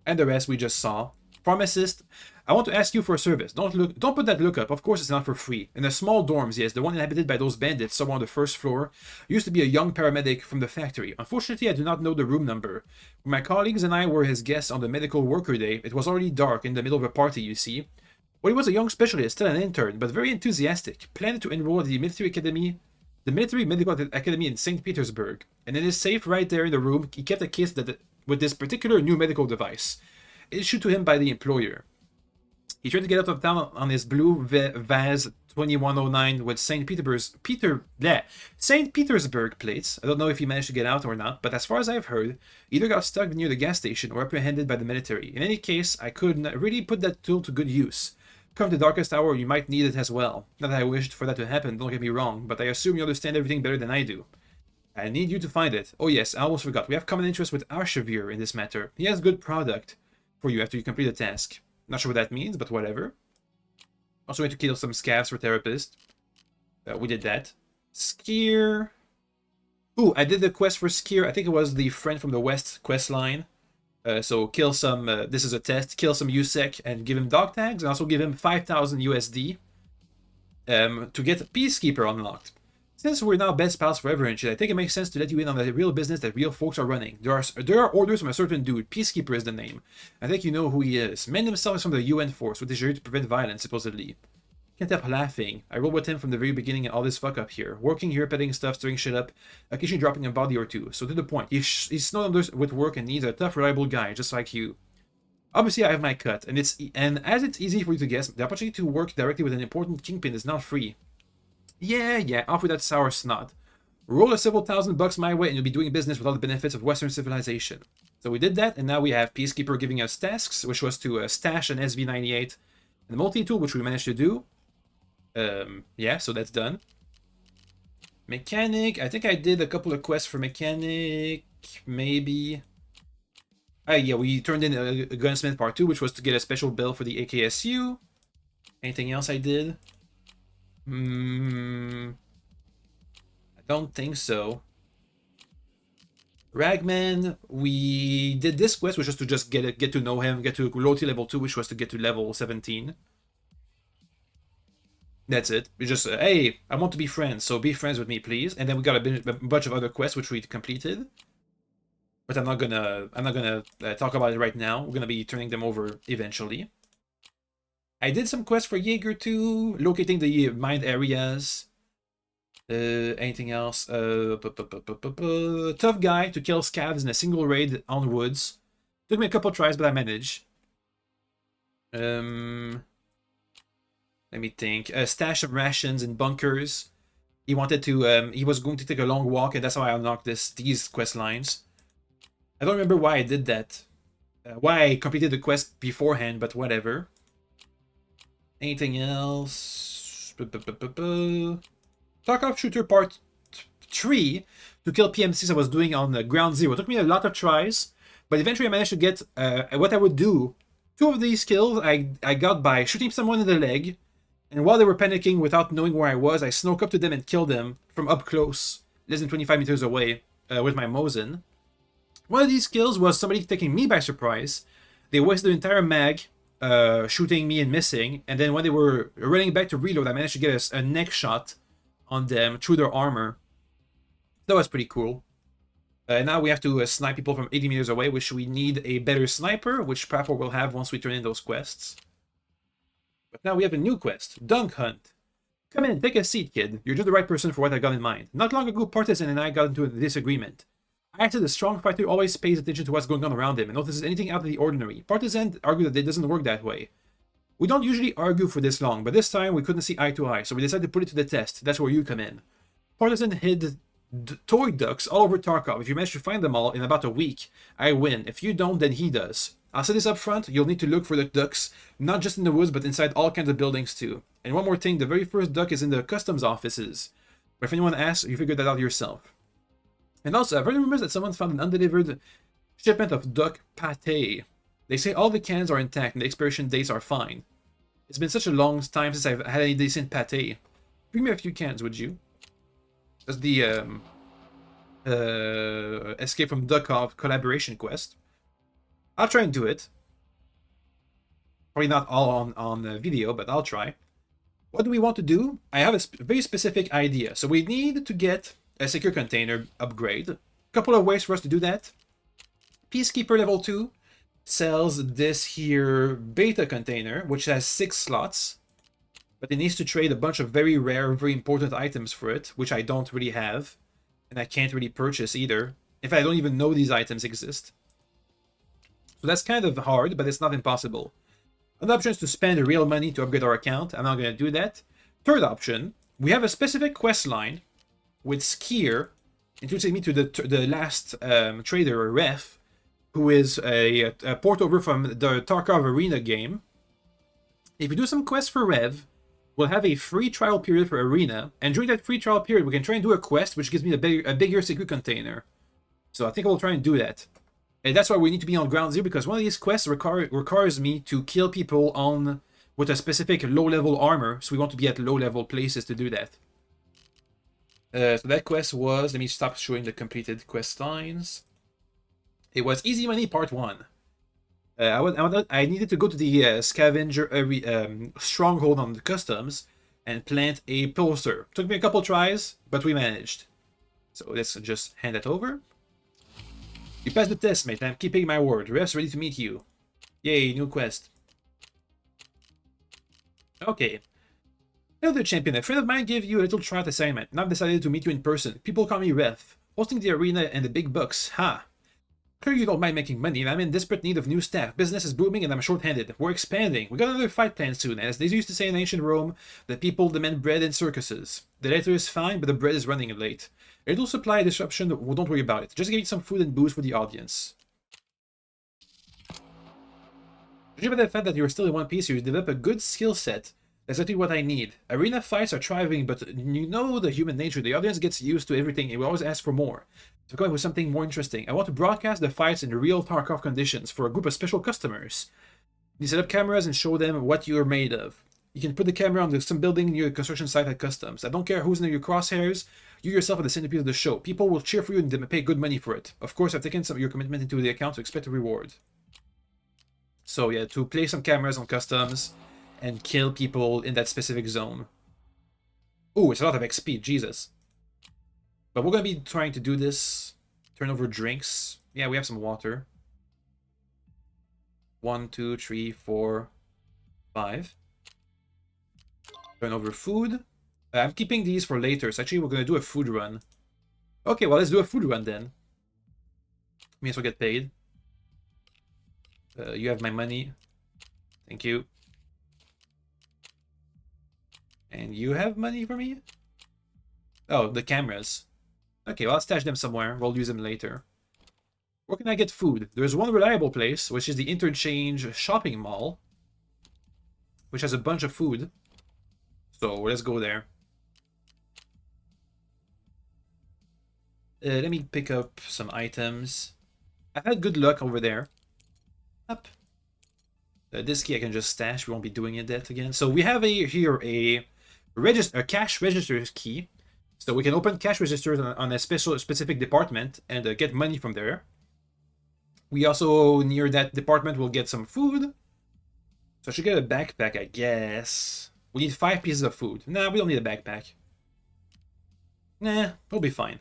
And the rest we just saw. Pharmacist, I want to ask you for a service. Don't put that look up. Of course, it's not for free. In the small dorms, yes, the one inhabited by those bandits somewhere on the first floor, used to be a young paramedic from the factory. Unfortunately, I do not know the room number. When my colleagues and I were his guests on the medical worker day, it was already dark in the middle of a party, you see. Well, he was a young specialist, still an intern, but very enthusiastic, planning to enroll at the military medical academy in St. Petersburg. And in his safe right there in the room, he kept a case with this particular new medical device, issued to him by the employer. He tried to get out of town on his blue Vaz 2109 with St. Petersburg plates. I don't know if he managed to get out or not, but as far as I've heard, either got stuck near the gas station or apprehended by the military. In any case, I could really put that tool to good use. Come the darkest hour, you might need it as well. Not that I wished for that to happen, don't get me wrong, but I assume you understand everything better than I do. I need you to find it. Oh yes, I almost forgot. We have common interest with Arshavir in this matter. He has good product for you after you complete the task. Not sure what that means, but whatever. Also going to kill some scavs for therapist. We did that. Skier. Ooh, I did the quest for Skier. I think it was the friend from the West quest line. So kill some, this is a test, kill some USEC and give him dog tags, and also give him 5,000 USD to get Peacekeeper unlocked. Since we're now best pals forever and shit, I think it makes sense to let you in on the real business that real folks are running. There are orders from a certain dude. Peacekeeper is the name. I think you know who he is. Man himself is from the UN force, with his here to prevent violence, supposedly. Can't help laughing. I rolled with him from the very beginning and all this fuck up here. Working here, petting stuff, stirring shit up, occasionally dropping a body or two. So to the point, he's snowed under with work and needs a tough, reliable guy, just like you. Obviously, I have my cut, and as it's easy for you to guess, the opportunity to work directly with an important kingpin is not free. Yeah, off with that sour snot. Roll a several $1,000 my way and you'll be doing business with all the benefits of Western civilization. So we did that, and now we have Peacekeeper giving us tasks, which was to stash an SV98 and the multi-tool, which we managed to do. Yeah, so that's done. Mechanic, I think I did a couple of quests for Mechanic, maybe. Yeah, we turned in a Gunsmith Part 2, which was to get a special bill for the AKSU. Anything else I did? I don't think so. Ragman, we did this quest, which was to just get to know him, get to loyalty level 2, which was to get to level 17. That's it. We just, hey, I want to be friends, so be friends with me, please. And then we got a bunch of other quests, which we completed. But I'm not gonna talk about it right now. We're gonna be turning them over eventually. I did some quests for Jaeger too, locating the mined areas. Anything else? Tough guy to kill scavs in a single raid on woods. Took me a couple tries, but I managed. Let me think. A stash of rations and bunkers. He wanted to. He was going to take a long walk, and that's how I unlocked these quest lines. I don't remember why I did that. Why I completed the quest beforehand, but whatever. Anything else? Tarkov Shooter Part 3 to kill PMCs I was doing on Ground Zero. It took me a lot of tries, but eventually I managed to get what I would do. 2 of these kills I got by shooting someone in the leg, and while they were panicking without knowing where I was, I snuck up to them and killed them from up close, less than 25 meters away, with my Mosin. One of these kills was somebody taking me by surprise. They wasted the entire mag, shooting me and missing, and then when they were running back to reload, I managed to get a neck shot on them through their armor. That was pretty cool. Now we have to snipe people from 80 meters away, which we need a better sniper, which Prapor will have once we turn in those quests. But now we have a new quest, Dunk Hunt. Come in, take a seat, kid. You're just the right person for what I got in mind. Not long ago, Partisan and I got into a disagreement. I said the strong fighter always pays attention to what's going on around him and notices anything out of the ordinary. Partisan argued that it doesn't work that way. We don't usually argue for this long, but this time we couldn't see eye to eye, so we decided to put it to the test. That's where you come in. Partisan hid toy ducks all over Tarkov. If you manage to find them all in about a week, I win. If you don't, then he does. I'll say this up front, you'll need to look for the ducks, not just in the woods, but inside all kinds of buildings too. And one more thing, the very first duck is in the customs offices. But if anyone asks, you figure that out yourself. And also, I've heard rumors that someone found an undelivered shipment of duck pate. They say all the cans are intact and the expiration dates are fine. It's been such a long time since I've had any decent pate. Bring me a few cans, would you? That's the Escape from Tarkov collaboration quest. I'll try and do it. Probably not all on video, but I'll try. What do we want to do? I have a very specific idea. So we need to get a secure container upgrade. A couple of ways for us to do that. Peacekeeper level 2 sells this here beta container, which has 6 slots. But it needs to trade a bunch of very rare, very important items for it, which I don't really have. And I can't really purchase either. In fact, I don't even know these items exist. So that's kind of hard, but it's not impossible. Another option is to spend real money to upgrade our account. I'm not going to do that. Third option, we have a specific quest line with Skier, introducing me to the last trader, Ref, who is a port over from the Tarkov Arena game. If we do some quests for Rev, we'll have a free trial period for Arena, and during that free trial period, we can try and do a quest which gives me a bigger secret container. So I think I will try and do that. And that's why we need to be on ground zero, because one of these quests requires me to kill people with a specific low-level armor, so we want to be at low-level places to do that. So that quest was... Let me stop showing the completed quest lines. It was Easy Money Part 1. I needed to go to the scavenger stronghold on the customs and plant a poster. Took me a couple tries, but we managed. So let's just hand that over. You passed the test, mate. I'm keeping my word. Ref's ready to meet you. Yay, new quest. Okay. Hello there, champion. A friend of mine gave you a little trial assignment. Now I've decided to meet you in person. People call me Ref. Hosting the arena and the big bucks. Ha! Clearly you don't mind making money, and I'm in desperate need of new staff. Business is booming and I'm short-handed. We're expanding. We got another fight planned soon. As they used to say in ancient Rome, the people demand bread in circuses. The letter is fine, but the bread is running late. A little supply disruption, well, don't worry about it. Just give me some food and booze for the audience. Judging by the fact that you're still in one piece, you develop a good skill set. That's exactly what I need. Arena fights are thriving, but you know the human nature. The audience gets used to everything and we always ask for more. So come up with something more interesting. I want to broadcast the fights in real Tarkov conditions for a group of special customers. You set up cameras and show them what you're made of. You can put the camera on some building near a construction site at customs. I don't care who's near your crosshairs. You yourself are the centerpiece of the show. People will cheer for you and pay good money for it. Of course, I've taken some of your commitment into the account to expect a reward. So yeah, to place some cameras on customs and kill people in that specific zone. Ooh, it's a lot of XP, Jesus. But we're going to be trying to do this. Turn over drinks. Yeah, we have some water. 1, 2, 3, 4, 5. Turn over food. I'm keeping these for later, so actually we're going to do a food run. Okay, well, let's do a food run then. May as well get paid. You have my money. Thank you. And you have money for me? Oh, the cameras. Okay, well, I'll stash them somewhere. We'll use them later. Where can I get food? There's one reliable place, which is the Interchange Shopping Mall, which has a bunch of food. So let's go there. Let me pick up some items. I've had good luck over there. Up. This key I can just stash. We won't be doing that again. So we have here a cash register key. So we can open cash registers on a specific department and get money from there. We also, near that department, will get some food. So I should get a backpack, I guess. We need 5 pieces of food. Nah, we don't need a backpack. Nah, we'll be fine.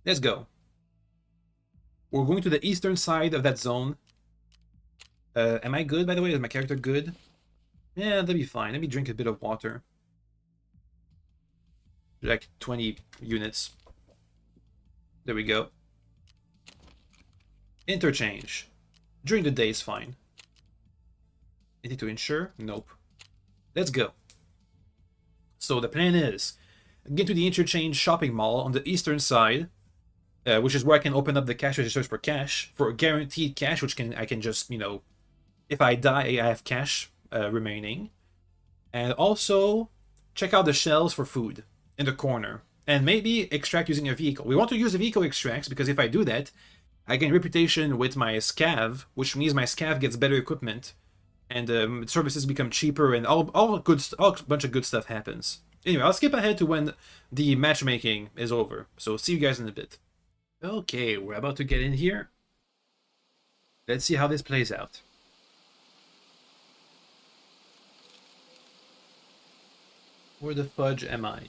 Let's go. We're going to the eastern side of that zone. Am I good, by the way? Is my character good? Yeah, that'll be fine. Let me drink a bit of water. Like 20 units. There we go. Interchange. During the day is fine. Anything to insure? Nope. Let's go. So the plan is get to the interchange shopping mall on the eastern side, which is where I can open up the cash registers for cash, for guaranteed cash, which I can just, you know, if I die, I have cash remaining. And also check out the shelves for food in the corner. And maybe extract using a vehicle. We want to use the vehicle extracts because if I do that, I gain reputation with my scav, which means my scav gets better equipment, and services become cheaper, and all bunch of good stuff happens. Anyway, I'll skip ahead to when the matchmaking is over. So see you guys in a bit. Okay, we're about to get in here. Let's see how this plays out. Where the fudge am I?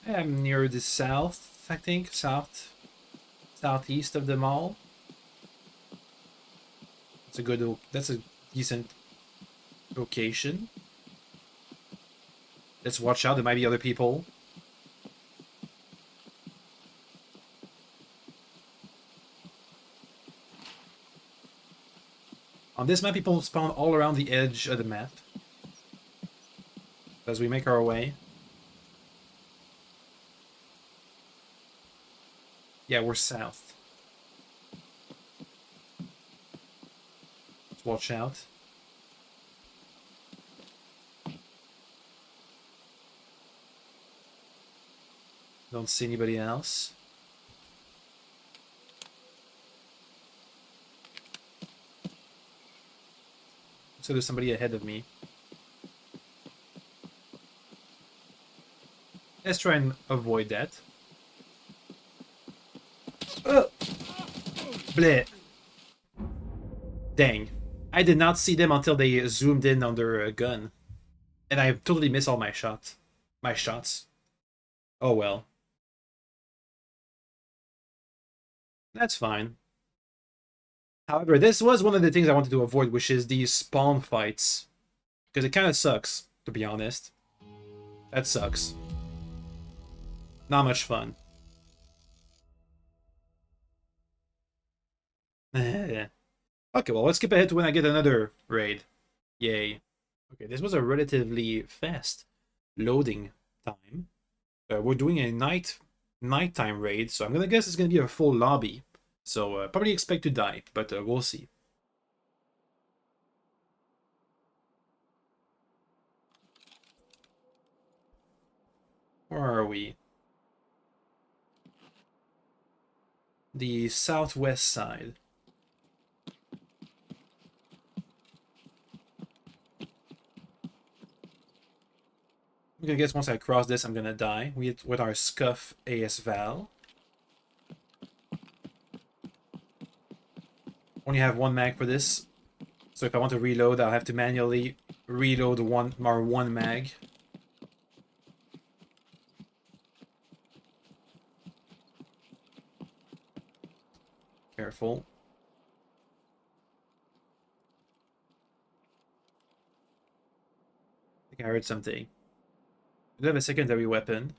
I'm near the south, I think. Southeast of the mall. That's a decent location. Let's watch out, there might be other people. On this map, people spawn all around the edge of the map as we make our way. Yeah, we're south. Let's watch out. Don't see anybody else. So there's somebody ahead of me. Let's try and avoid that. Bleh. Dang. I did not see them until they zoomed in on their gun. And I totally missed all my shots. Oh well. That's fine. However, this was one of the things I wanted to avoid, which is these spawn fights. Because it kind of sucks, to be honest. That sucks. Not much fun. Okay, well, let's skip ahead to when I get another raid. Yay. Okay, this was a relatively fast loading time. We're doing a nighttime raid, so I'm gonna guess it's gonna be a full lobby. So probably expect to die, but we'll see. Where are we? The southwest side. I'm gonna guess once I cross this, I'm gonna die with our Scuff AS Val. Only have one mag for this, so if I want to reload, I'll have to manually reload one mag. Careful. I think I heard something. I do have a secondary weapon,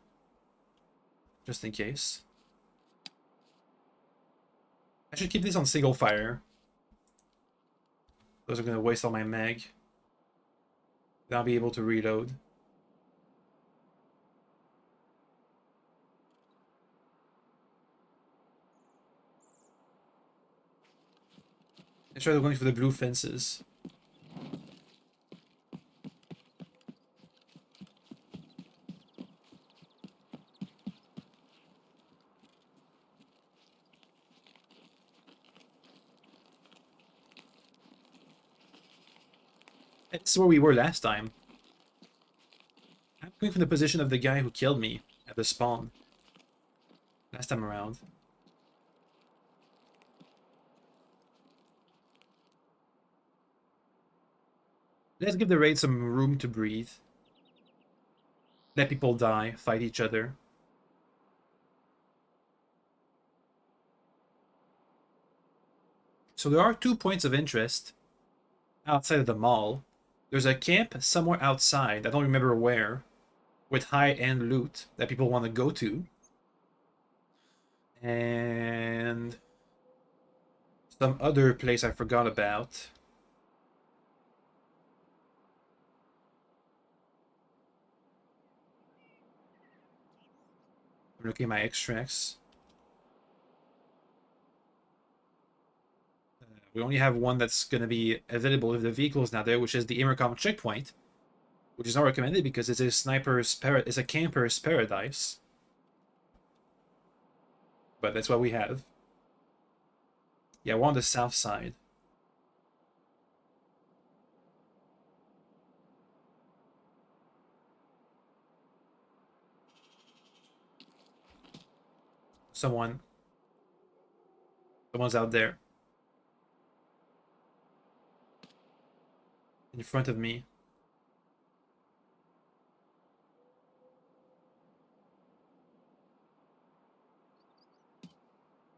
just in case. I should keep this on single fire. Those are gonna waste all my mag. Then I'll be able to reload. Let's try going for the blue fences. That's where we were last time. I'm going from the position of the guy who killed me at the spawn. Last time around. Let's give the raid some room to breathe. Let people die, fight each other. So there are 2 points of interest outside of the mall. There's a camp somewhere outside, I don't remember where, with high-end loot that people want to go to. And Some other place I forgot about. I'm looking at my extracts. We only have one that's going to be available if the vehicle is not there, which is the Amercom checkpoint, which is not recommended because it's a it's a camper's paradise. But that's what we have. Yeah, we're on the south side. Someone's out there in front of me.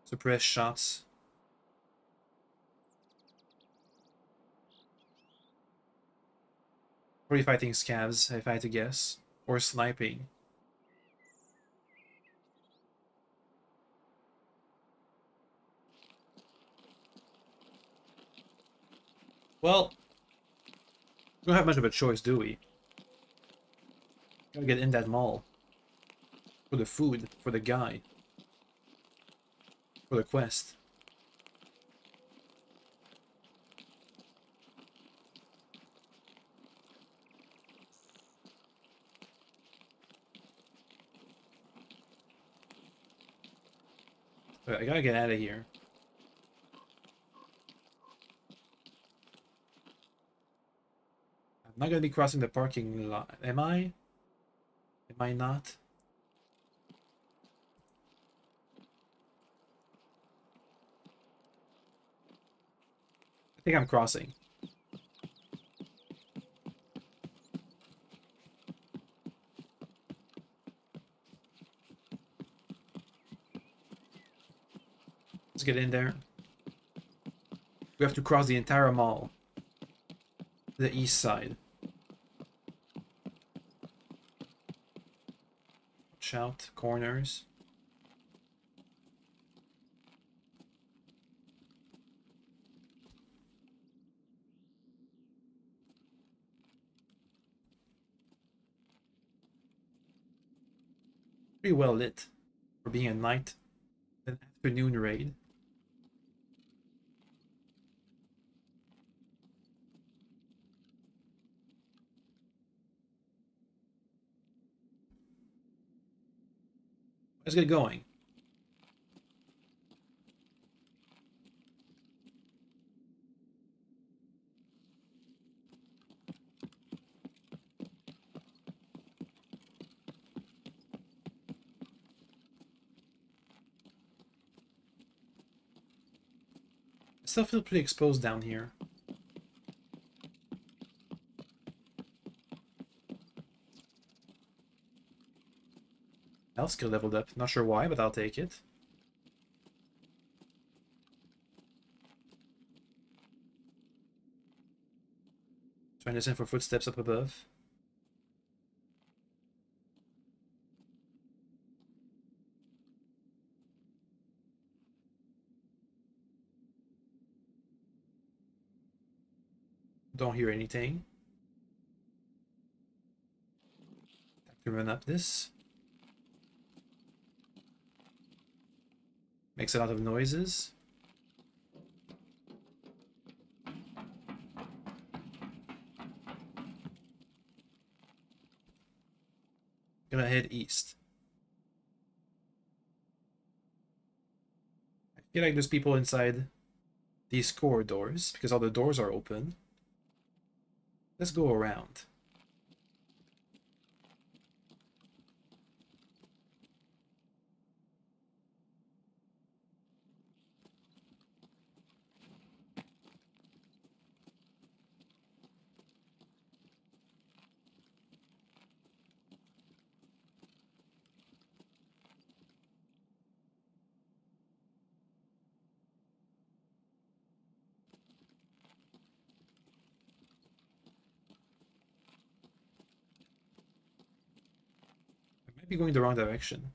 Suppress shots. Probably fighting scavs, if I had to guess. Or sniping. Well, we don't have much of a choice, do we? Gotta get in that mall. For the food, for the guy. For the quest. I gotta get out of here. I'm not gonna be crossing the parking lot. Am I? Am I not? I think I'm crossing. Let's get in there. We have to cross the entire mall. The east side. Watch out. Corners. Pretty well lit for being an afternoon raid. Let's get going. I still feel pretty exposed down here. Health skill leveled up. Not sure why, but I'll take it. Trying to listen for footsteps up above. Don't hear anything. Have to run up this. Makes a lot of noises. Gonna head east. I feel like there's people inside these corridors because all the doors are open. Let's go around. I might be going the wrong direction.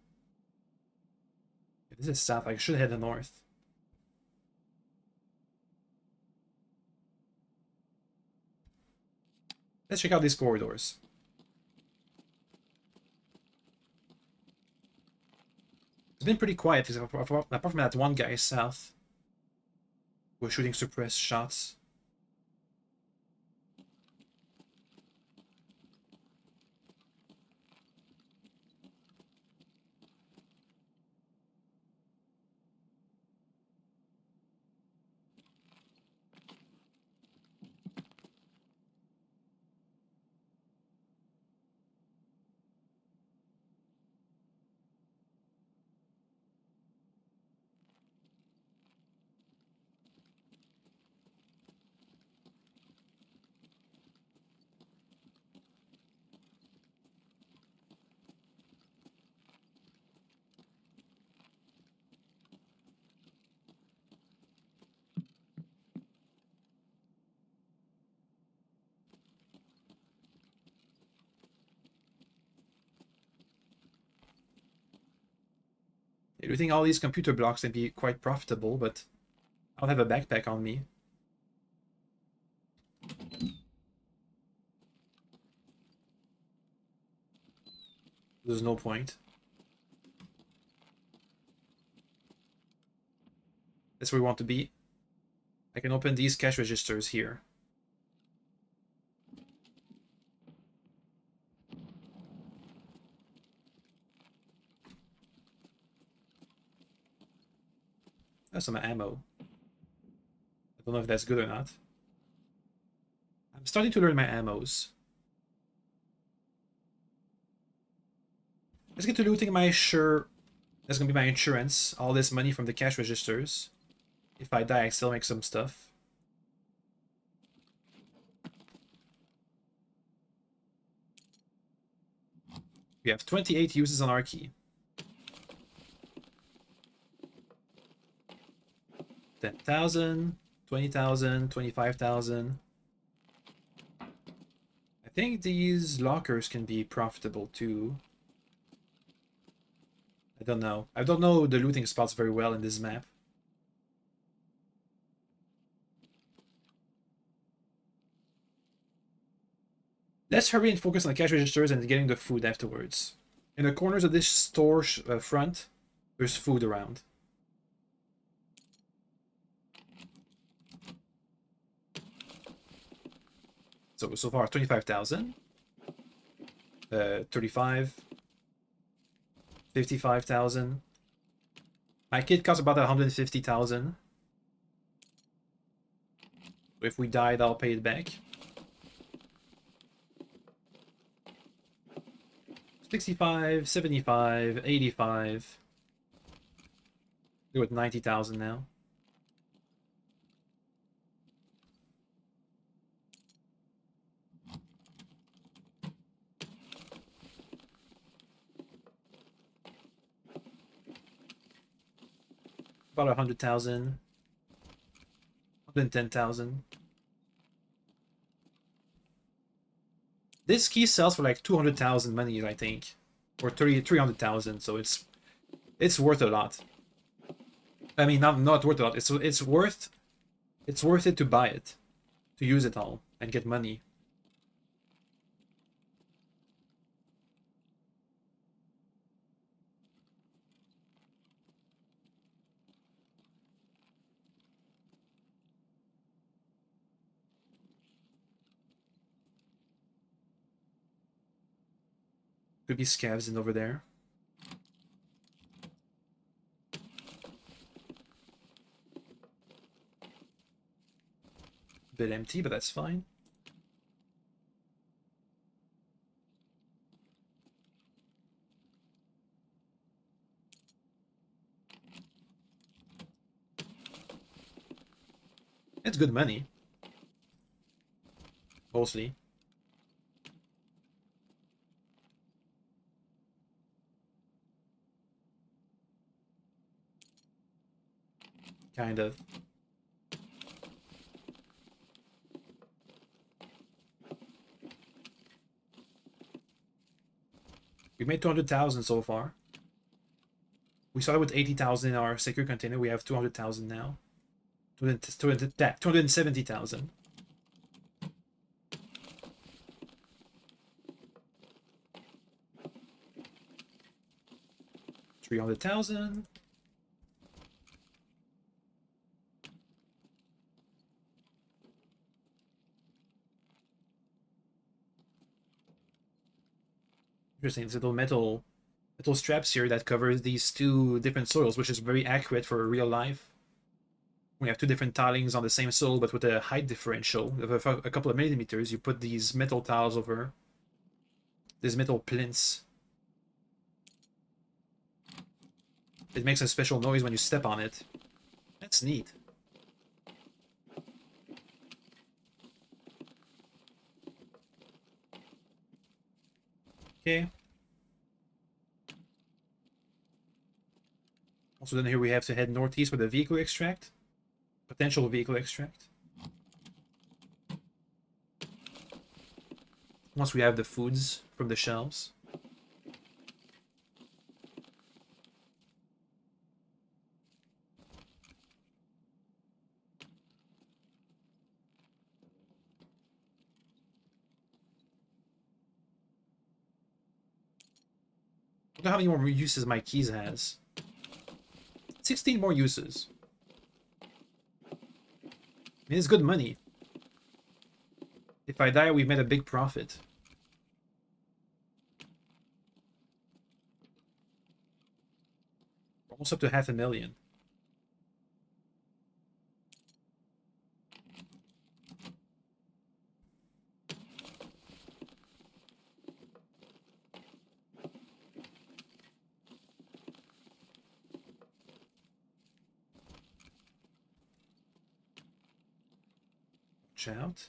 This is south. I should head north. Let's check out these corridors. It's been pretty quiet, apart from that one guy south. We're shooting suppressed shots. Looting all these computer blocks can be quite profitable, but I'll have a backpack on me. There's no point. That's where we want to be. I can open these cash registers here. That's some ammo. I don't know if that's good or not. I'm starting to learn my ammos. Let's get to looting my sure. That's gonna be my insurance. All this money from the cash registers. If I die, I still make some stuff. We have 28 uses on our key. 10,000, 20,000, 25,000. I think these lockers can be profitable too. I don't know. I don't know the looting spots very well in this map. Let's hurry and focus on the cash registers and getting the food afterwards. In the corners of this store front, there's food around. So far 25,000, 35, 55,000. My kit costs about 150,000. If we died, I'll pay it back. 65, 75, 85. We're at 90,000 now. About 100,000. 110,000. This key sells for like 200,000 money, I think, or 300,000. So it's worth a lot. I mean, not worth a lot. It's worth it to buy it, to use it all and get money. Could be scavs in over there. Bit empty, but that's fine. It's good money. Mostly. Kind of. We made 200,000 so far. We started with 80,000 in our secure container. We have 200,000 now. 270,000. 300,000. Interesting. These little metal straps here that covers these two different soils, which is very accurate for real life. We have two different tilings on the same soil, but with a height differential of a couple of millimeters. You put these metal tiles over these metal plinths. It makes a special noise when you step on it. That's neat. Okay. Also then here we have to head northeast for the vehicle extract. Potential vehicle extract. Once we have the foods from the shelves. I wonder how many more uses my keys has. 16 more uses. I mean, it's good money. If I die, we've made a big profit. Almost up to 500,000. Watch out.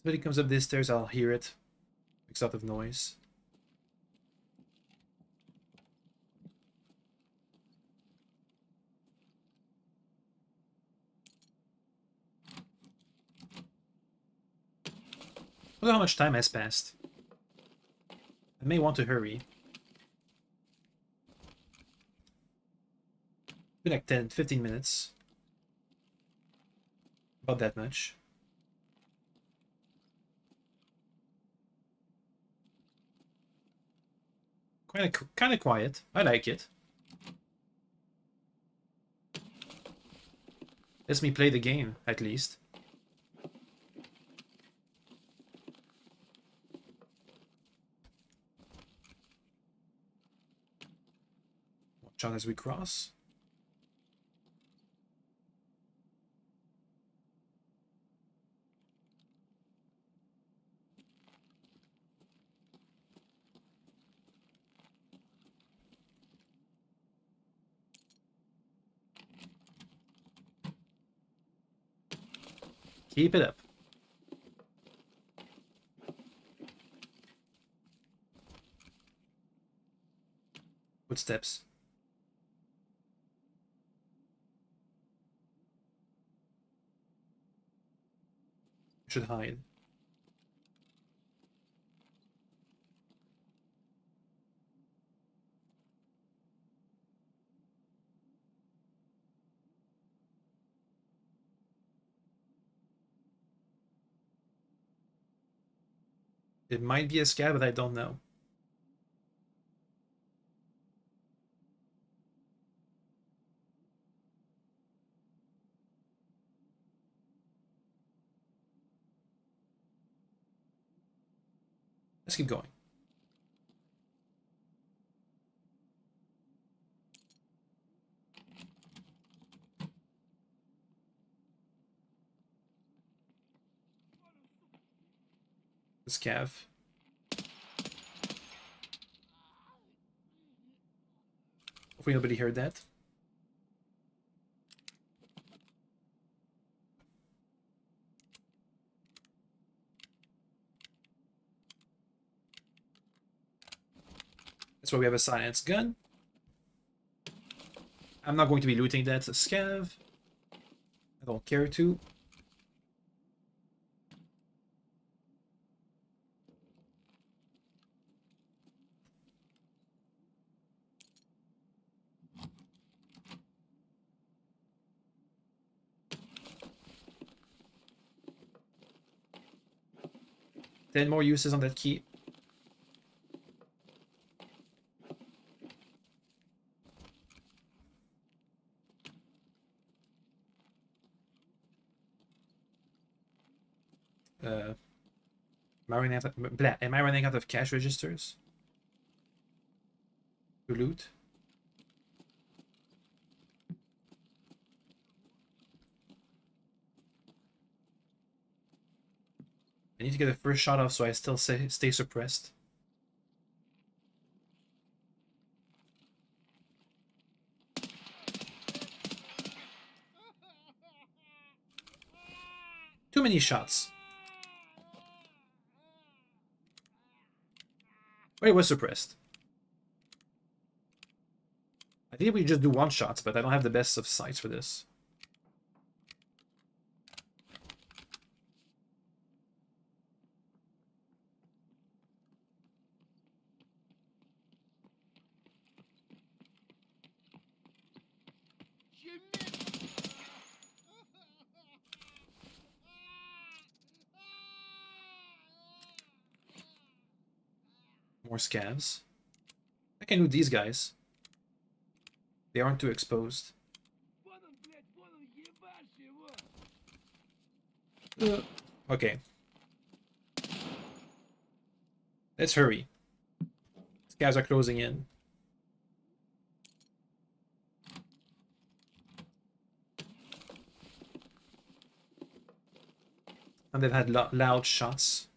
Somebody comes up these stairs, I'll hear it. Makes a lot of noise. I wonder how much time has passed. I may want to hurry. Been like 10, 15 minutes. About that much. Kind of quiet. I like it. Lets me play the game, at least. Watch out as we cross. Keep it up. Footsteps. Should hide. It might be a scav, but I don't know. Let's keep going. The scav. Hopefully nobody heard that. That's why we have a science gun. I'm not going to be looting that scav. I don't care to. 10 more uses on that key. Am I running out of, am I running out of cash registers to loot? I need to get the first shot off so I still stay suppressed. Too many shots. But it was suppressed. I think we just do one shots, but I don't have the best of sights for this. More scavs. I can do these guys. They aren't too exposed. Okay. Let's hurry. Scavs are closing in. And they've had loud shots.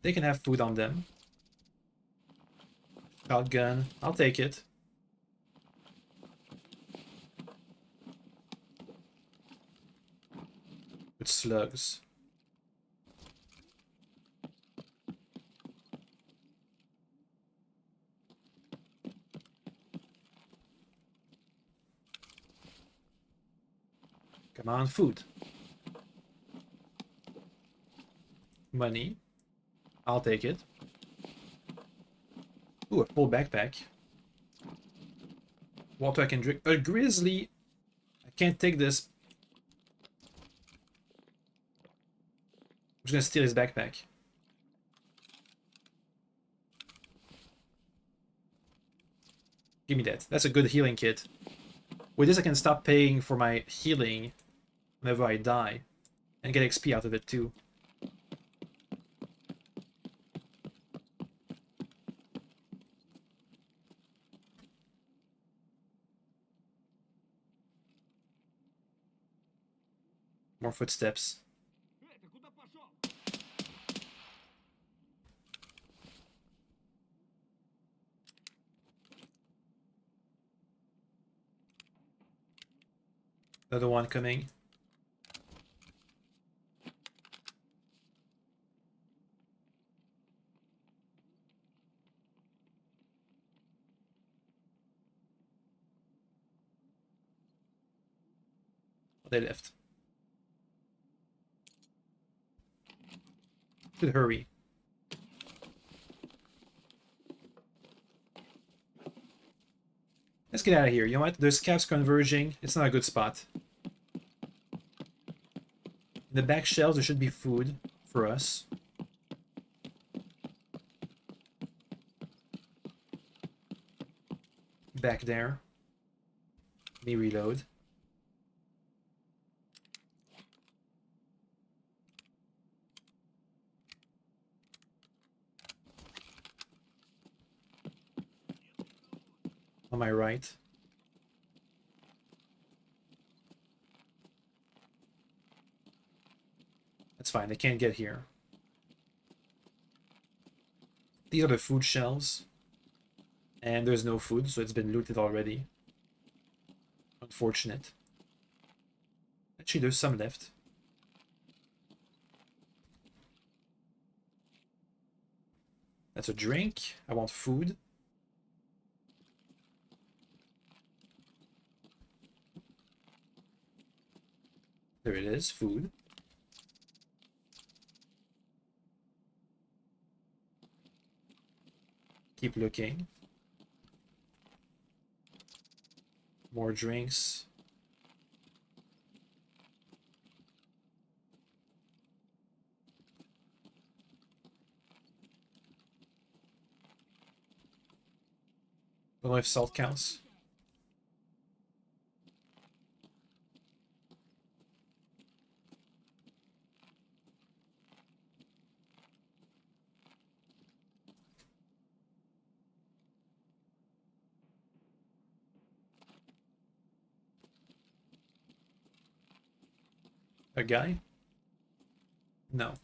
They can have food on them. Shotgun. I'll take it. With slugs. Come on, food. Money. I'll take it. Ooh, a full backpack. Water I can drink. A grizzly. I can't take this. I'm just gonna steal his backpack. Give me that. That's a good healing kit. With this I can stop paying for my healing whenever I die. And get XP out of it too. More footsteps. Another one coming. They left. Should hurry. Let's get out of here. You know what? There's caps converging. It's not a good spot. In the back shelves, there should be food for us. Back there. Let me reload. On my right. That's fine, they can't get here. These are the food shelves. And there's no food, so it's been looted already. Unfortunate. Actually, there's some left. That's a drink. I want food. There it is, food. Keep looking. More drinks. Don't know if salt counts. A guy? No.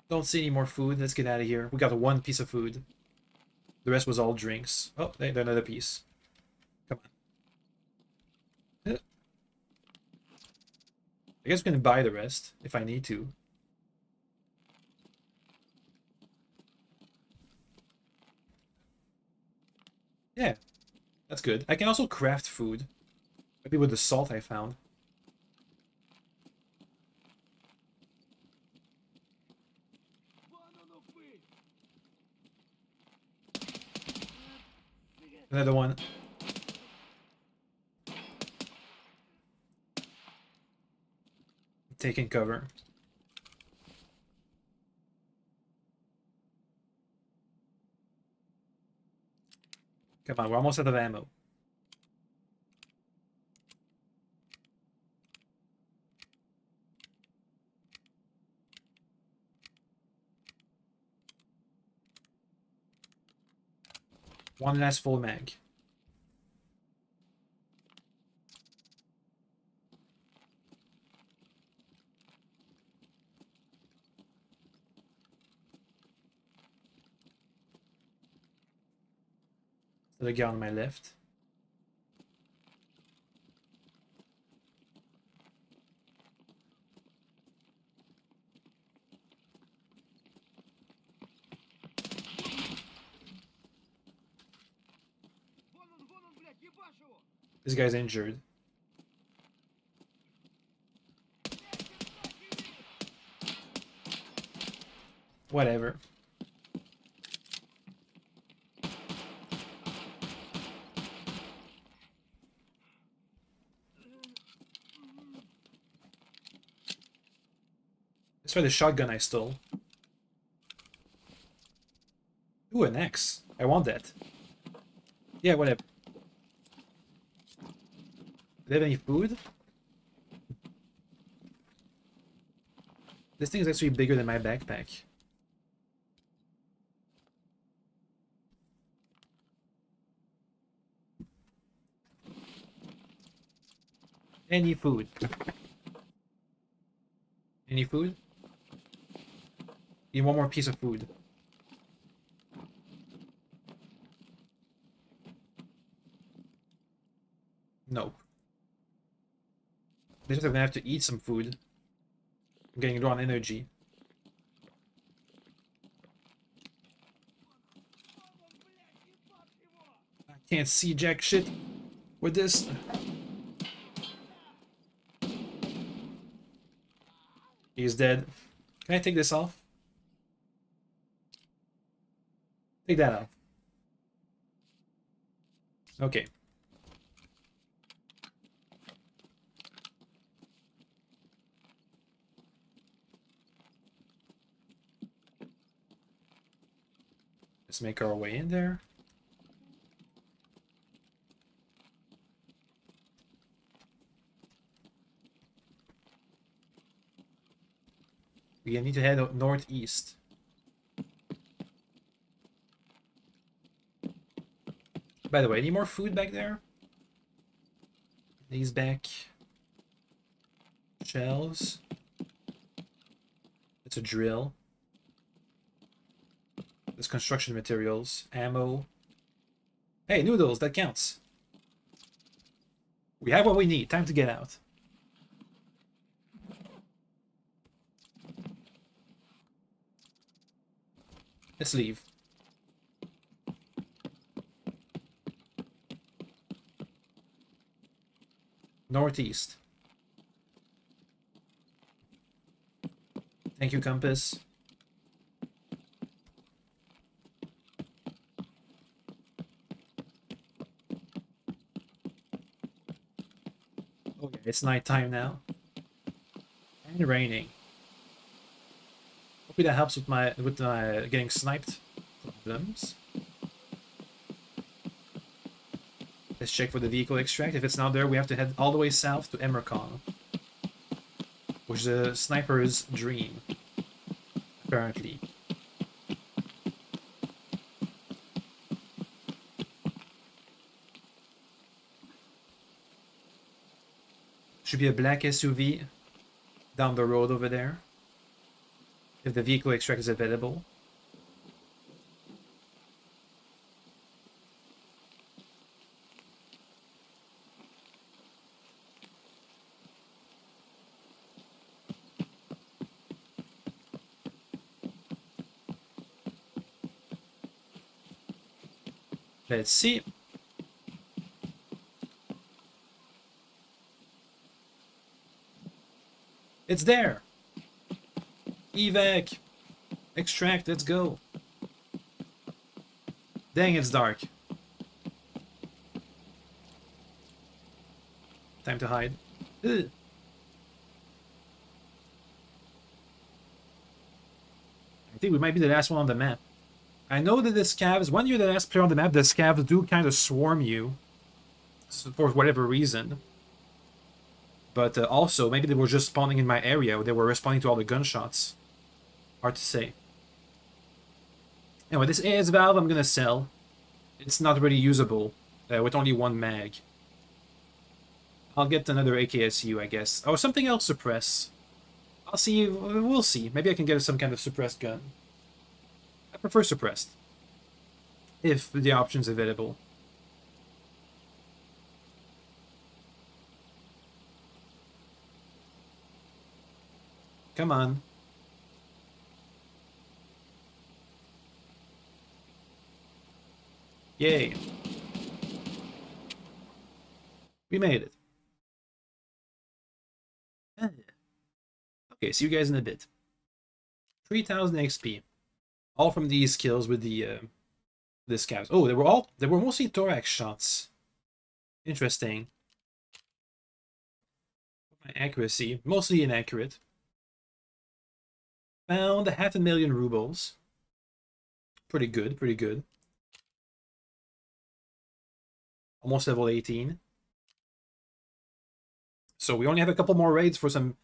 Don't see any more food. Let's get out of here. We got one piece of food. The rest was all drinks. Oh, there's another piece. Come on. I guess we can buy the rest if I need to. Yeah, that's good. I can also craft food. Maybe with the salt I found. Another one. Taking cover. Come on, we're almost out of ammo. One last full mag. The guy on my left. This guy's injured. Whatever. Let's try the shotgun I stole. Ooh, an axe. I want that. Yeah, whatever. Do they have any food? This thing is actually bigger than my backpack. Any food? Any food? Need one more piece of food. Nope. They just gonna have to eat some food. I'm getting low on energy. I can't see jack shit with this. He's dead. Can I take this off? Take that off. Okay. Let's make our way in there. We need to head northeast. By the way, any more food back there? These back. Shells. It's a drill. There's construction materials. Ammo. Hey, noodles, that counts. We have what we need. Time to get out. Let's leave. Northeast. Thank you, compass. Okay, it's nighttime now. And raining. Hopefully that helps with my getting sniped problems. Let's check for the vehicle extract. If it's not there, we have to head all the way south to Emercon, which is a sniper's dream, apparently. Should be a black SUV down the road over there, if the vehicle extract is available. Let's see. It's there! Evac! Extract, let's go! Dang, it's dark. Time to hide. Ugh. I think we might be the last one on the map. I know that the scavs, when you're the last player on the map, the scavs do kind of swarm you. For whatever reason. But also, maybe they were just spawning in my area. They were responding to all the gunshots. Hard to say. Anyway, this AS valve I'm gonna sell. It's not really usable with only one mag. I'll get another AKSU, I guess. Or something else suppress. I'll see. We'll see. Maybe I can get some kind of suppressed gun. I prefer suppressed. If the option's available. Come on. Yay. We made it. Okay, see you guys in a bit. 3000 XP. All from these kills with the scavs. Oh, they were mostly thorax shots. Interesting. My accuracy, mostly inaccurate. Found 500,000 rubles. Pretty good, pretty good. Almost level 18. So we only have a couple more raids for some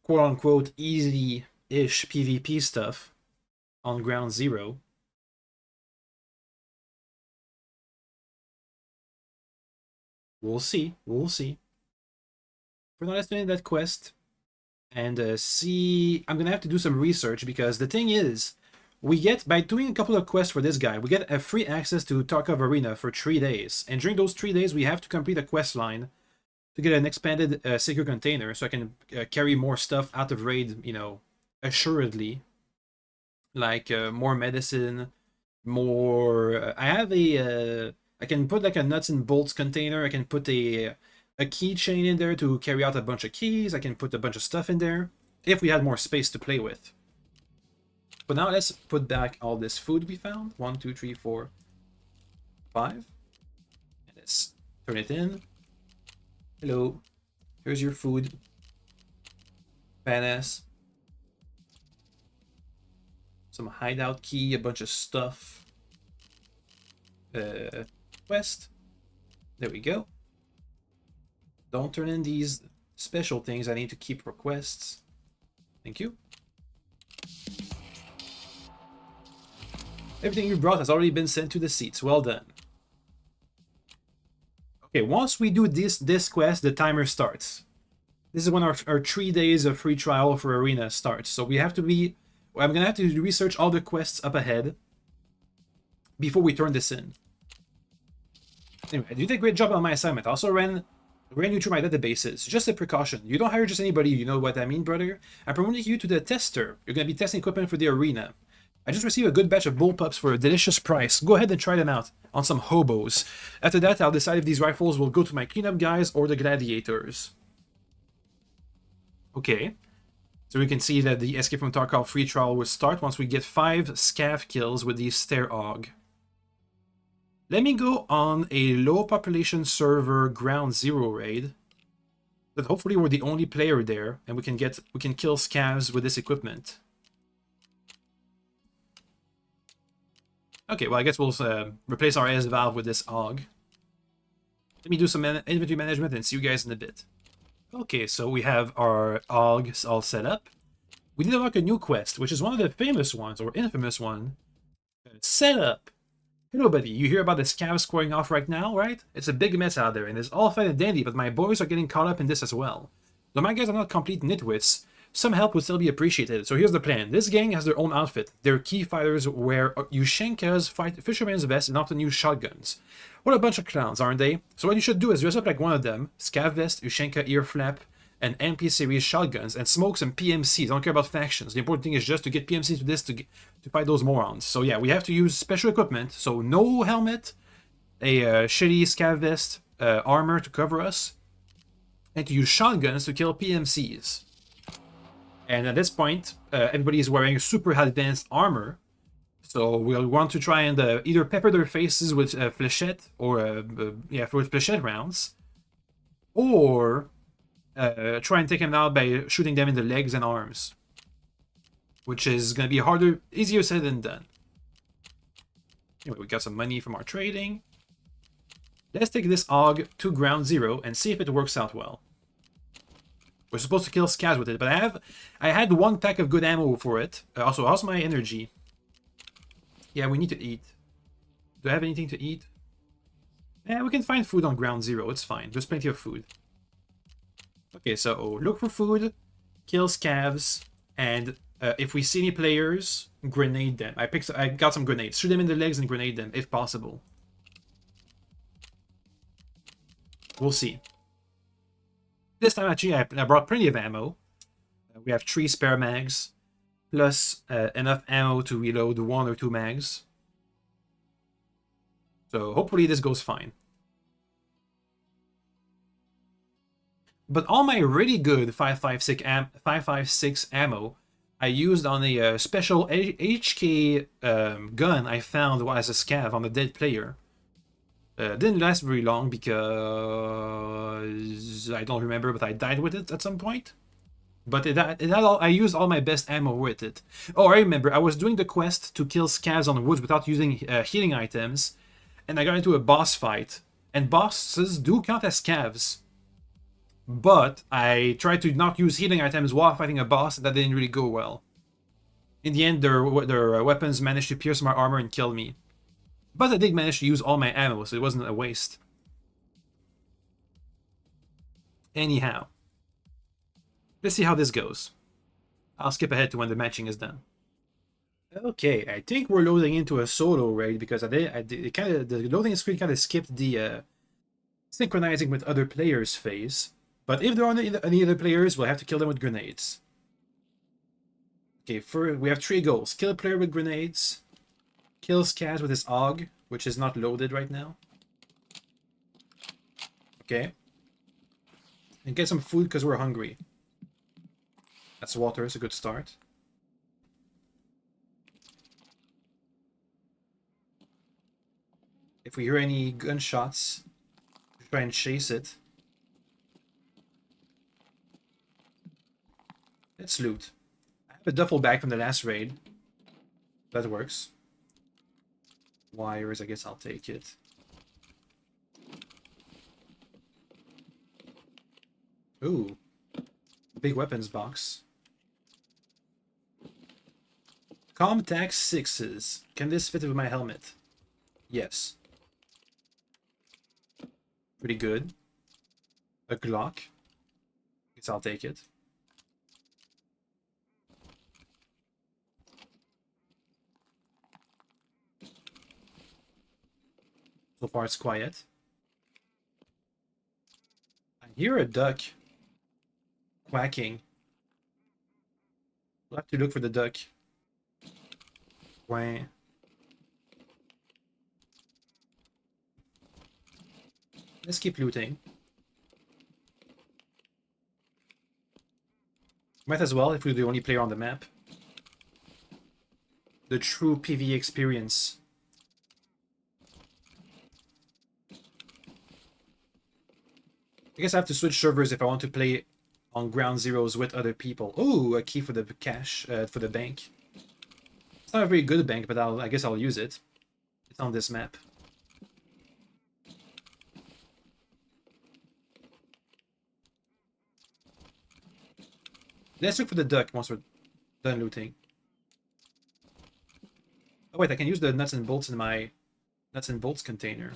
quote-unquote easy-ish PvP stuff on Ground Zero. We'll see, we'll see. For now, let's finish that quest. And see, I'm gonna have to do some research because the thing is, we get, by doing a couple of quests for this guy, we get a free access to Tarkov Arena for 3 days. And during those 3 days, we have to complete a quest line to get an expanded secure container so I can carry more stuff out of raid, you know, assuredly. Like more medicine, more... I have a... I can put like a nuts and bolts container, I can put a keychain in there to carry out a bunch of keys. I can put a bunch of stuff in there if we had more space to play with. But now let's put back all this food we found. 1, 2, 3, 4, 5. And let's turn it in. Hello. Here's your food. Badass. Some hideout key, a bunch of stuff. Quest. There we go. Don't turn in these special things. I need to keep requests. Thank you. Everything you brought has already been sent to the seats. Well done. Okay, once we do this quest, the timer starts. This is when our 3 days of free trial for Arena starts. So we have to be... I'm going to have to research all the quests up ahead before we turn this in. Anyway, you did a great job on my assignment. I also ran you through my databases. Just a precaution. You don't hire just anybody, you know what I mean, brother? I promoted you to the tester. You're going to be testing equipment for the arena. I just received a good batch of bullpups for a delicious price. Go ahead and try them out on some hobos. After that, I'll decide if these rifles will go to my cleanup guys or the gladiators. Okay. So we can see that the Escape from Tarkov free trial will start once we get 5 scav kills with the Stair Og. Let me go on a low population server ground zero raid. But hopefully we're the only player there and we can kill scavs with this equipment. Okay, well I guess we'll replace our S valve with this AUG. Let me do some inventory management and see you guys in a bit. Okay, so we have our AUG all set up. We did unlock a new quest, which is one of the famous ones, or infamous one. Set up! Hello buddy, you hear about the scavs squaring off right now, right? It's a big mess out there, and it's all fine and dandy, but my boys are getting caught up in this as well. Though my guys are not complete nitwits, some help would still be appreciated. So here's the plan. This gang has their own outfit. Their key fighters wear Ushenka's fisherman's vest and often use shotguns. What a bunch of clowns, aren't they? So what you should do is dress up like one of them, scav vest, Ushenka ear flap, and MP series shotguns, and smoke some PMCs. I don't care about factions. The important thing is just to get PMCs to this to fight those morons. So yeah, we have to use special equipment. So no helmet, a shitty scav vest, armor to cover us, and to use shotguns to kill PMCs. And at this point, everybody is wearing super advanced armor. So we'll want to try and either pepper their faces with flechette or with flechette rounds, or try and take them out by shooting them in the legs and arms, which is going to be easier said than done. Anyway, we got some money from our trading. Let's take this AUG to ground zero and see if it works out well. We're supposed to kill scavs with it, but I had 1 pack of good ammo for it. Also, how's my energy? Yeah, we need to eat. Do I have anything to eat? Yeah, we can find food on ground zero. It's fine. There's plenty of food. Okay, so look for food, kill scavs, and if we see any players, grenade them. I got some grenades. Shoot them in the legs and grenade them, if possible. We'll see. This time, actually, I brought plenty of ammo. We have 3 spare mags, plus enough ammo to reload 1 or 2 mags. So hopefully this goes fine. But all my really good 5.56 ammo I used on a special HK gun I found as a scav on a dead player. Didn't last very long because I don't remember, but I died with it at some point. But I used all my best ammo with it. Oh, I remember. I was doing the quest to kill scavs on the woods without using healing items, and I got into a boss fight. And bosses do count as scavs. But I tried to not use healing items while fighting a boss, and that didn't really go well. In the end, their weapons managed to pierce my armor and kill me. But I did manage to use all my ammo, so it wasn't a waste. Anyhow, let's see how this goes. I'll skip ahead to when the matching is done. Okay, I think we're loading into a solo raid because the loading screen kind of skipped the synchronizing with other players phase. But if there aren't any other players, we'll have to kill them with grenades. Okay, we have 3 goals. Kill a player with grenades, kill scavs with his AUG, which is not loaded right now. Okay. And get some food because we're hungry. That's water, it's a good start. If we hear any gunshots, try and chase it. Let's loot. I have a duffel bag from the last raid. That works. Wires, I guess I'll take it. Ooh. Big weapons box. Comtac 6s. Can this fit with my helmet? Yes. Pretty good. A Glock. Guess I'll take it. So far it's quiet. I hear a duck quacking. We'll have to look for the duck. Ouais. Let's keep looting. Might as well if we're the only player on the map. The true PvE experience. I guess I have to switch servers if I want to play on ground zeros with other people. Oh, a key for the cash, for the bank. It's not a very good bank, but I guess I'll use it. It's on this map. Let's look for the duck once we're done looting. Oh wait, I can use the nuts and bolts in my nuts and bolts container.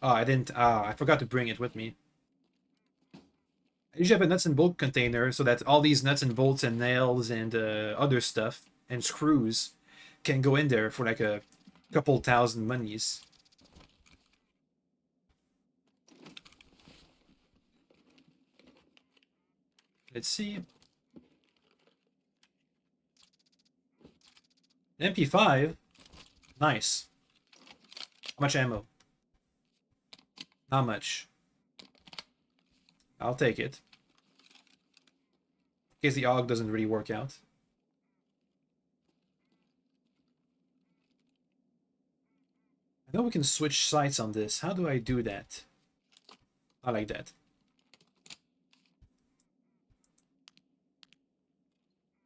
Oh, I didn't. I forgot to bring it with me. I usually have a nuts and bolt container so that all these nuts and bolts and nails and other stuff and screws can go in there for like a couple thousand monies. Let's see. An MP5? Nice. How much ammo? Not much. I'll take it. In case the AUG doesn't really work out. I know we can switch sites on this. How do I do that? I like that.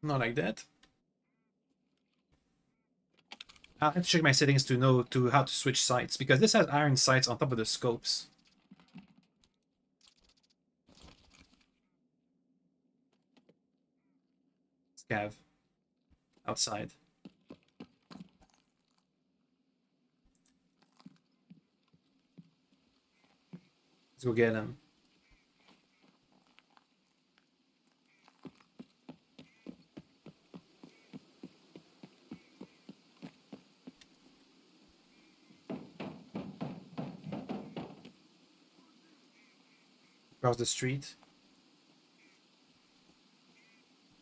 Not like that. I'll have to check my settings to know how to switch sites because this has iron sights on top of the scopes. Scav. Outside. Let's go get him. Across the street.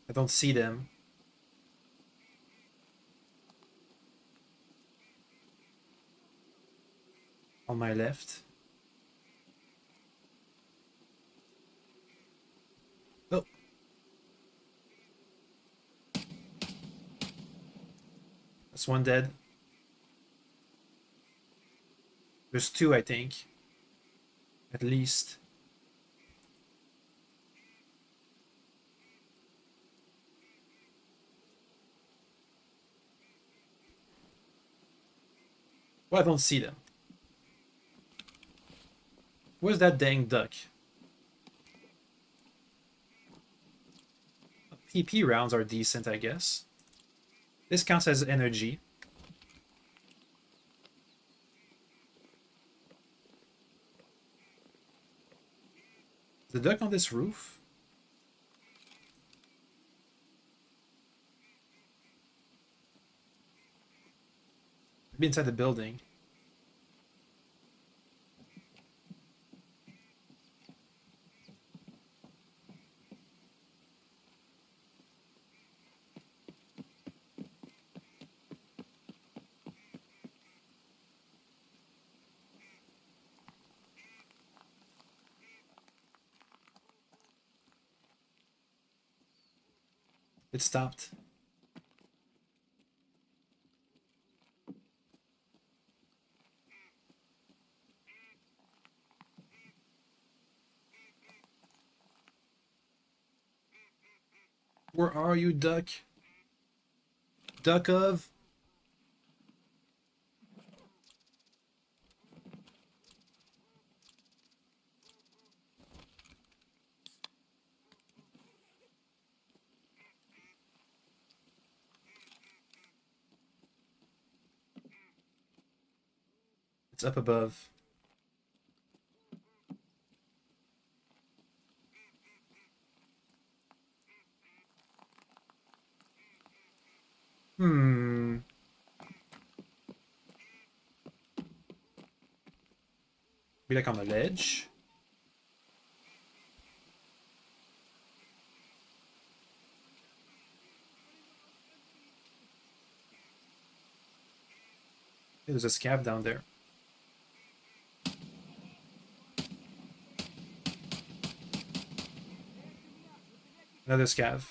I don't see them. On my left. Oh. That's one dead. There's two, I think. At least. Well, I don't see them. Where's that dang duck? PP rounds are decent, I guess. This counts as energy. Is the duck on this roof? Maybe inside the building. It stopped. Where are you, duck? Duck of? It's up above. Hmm. Be like on the ledge. There's a scav down there. Another scav.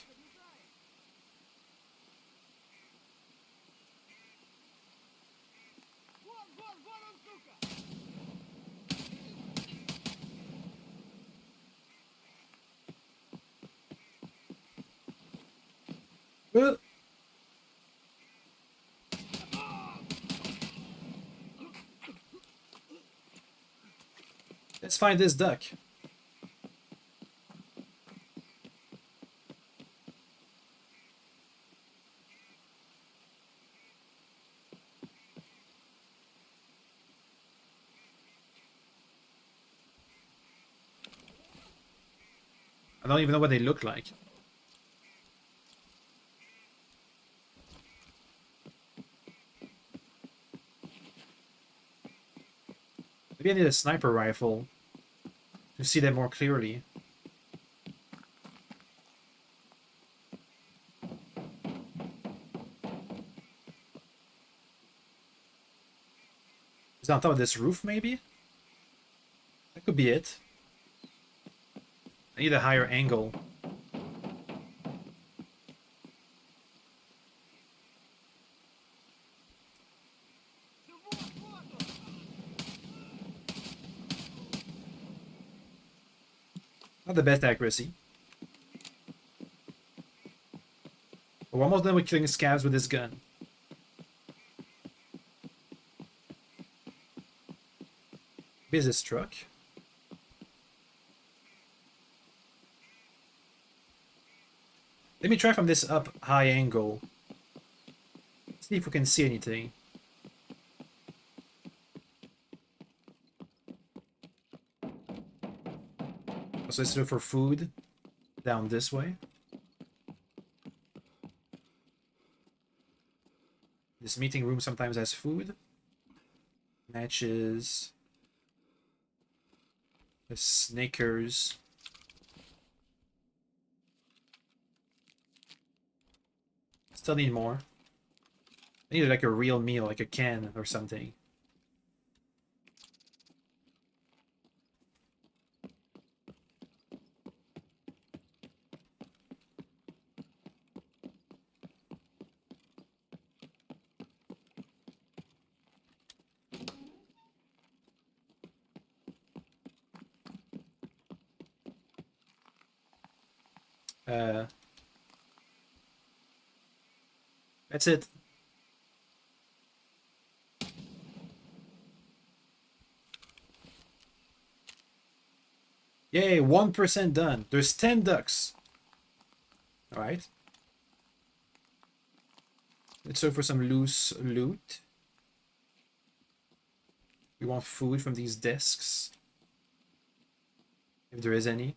Uh. Let's find this duck. I don't even know what they look like. Maybe I need a sniper rifle to see them more clearly. Is it on top of this roof, maybe? That could be it. I need a higher angle. Not the best accuracy. But we're almost done with killing scavs with this gun. Business truck. Let me try from this up high angle. See if we can see anything. So let's look for food down this way. This meeting room sometimes has food. Matches. The Snickers. Still need more. I need like a real meal, like a can or something. That's it. Yay, 1% done. There's 10 ducks. Alright. Let's look for some loose loot. We want food from these desks. If there is any.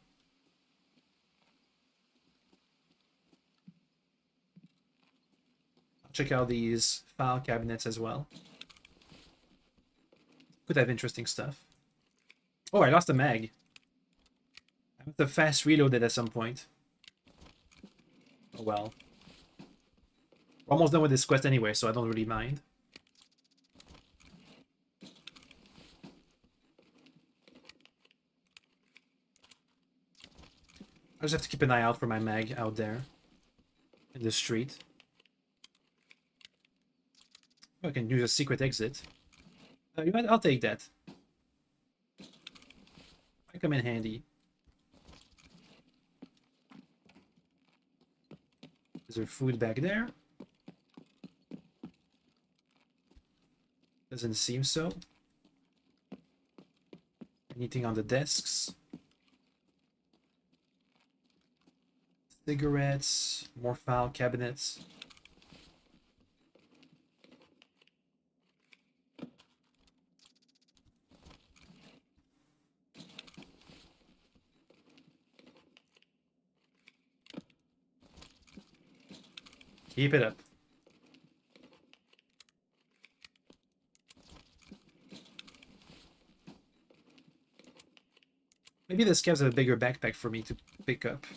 I'll check out these file cabinets as well. Could have interesting stuff. Oh, I lost a mag. I have to fast reload it at some point. Oh well. We're almost done with this quest anyway, so I don't really mind. I just have to keep an eye out for my mag out there. In the street. Oh, I can use a secret exit. You know what? I'll take that. I come in handy. Is there food back there? Doesn't seem so. Anything on the desks? Cigarettes, more file cabinets. Keep it up. Maybe the scavs have a bigger backpack for me to pick up.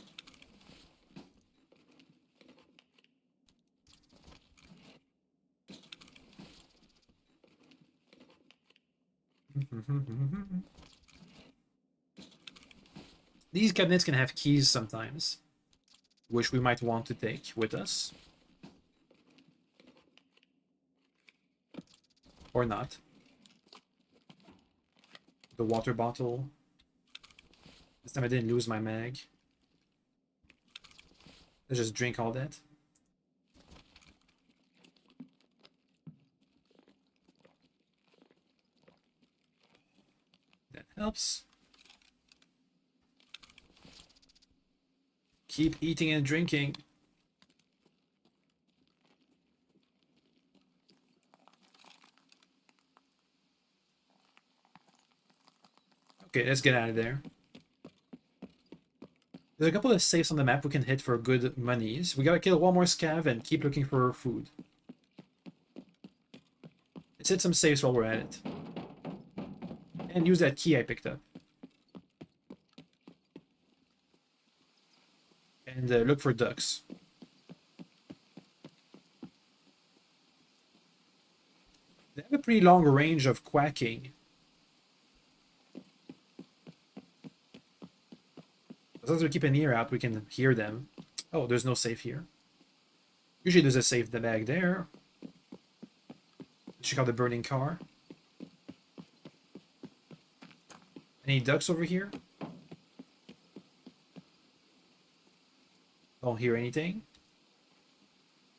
These cabinets can have keys sometimes, which we might want to take with us. Or not. The water bottle. This time I didn't lose my mag. Let's just drink all that. That helps. Keep eating and drinking. Okay, let's get out of there. There's a couple of safes on the map we can hit for good monies. We gotta kill one more scav and keep looking for food. Let's hit some safes while we're at it. And use that key I picked up. And look for ducks. They have a pretty long range of quacking. As long as we keep an ear out, we can hear them. Oh, there's no safe here. Usually there's a safe bag there. Check out the burning car. Any ducks over here? Don't hear anything.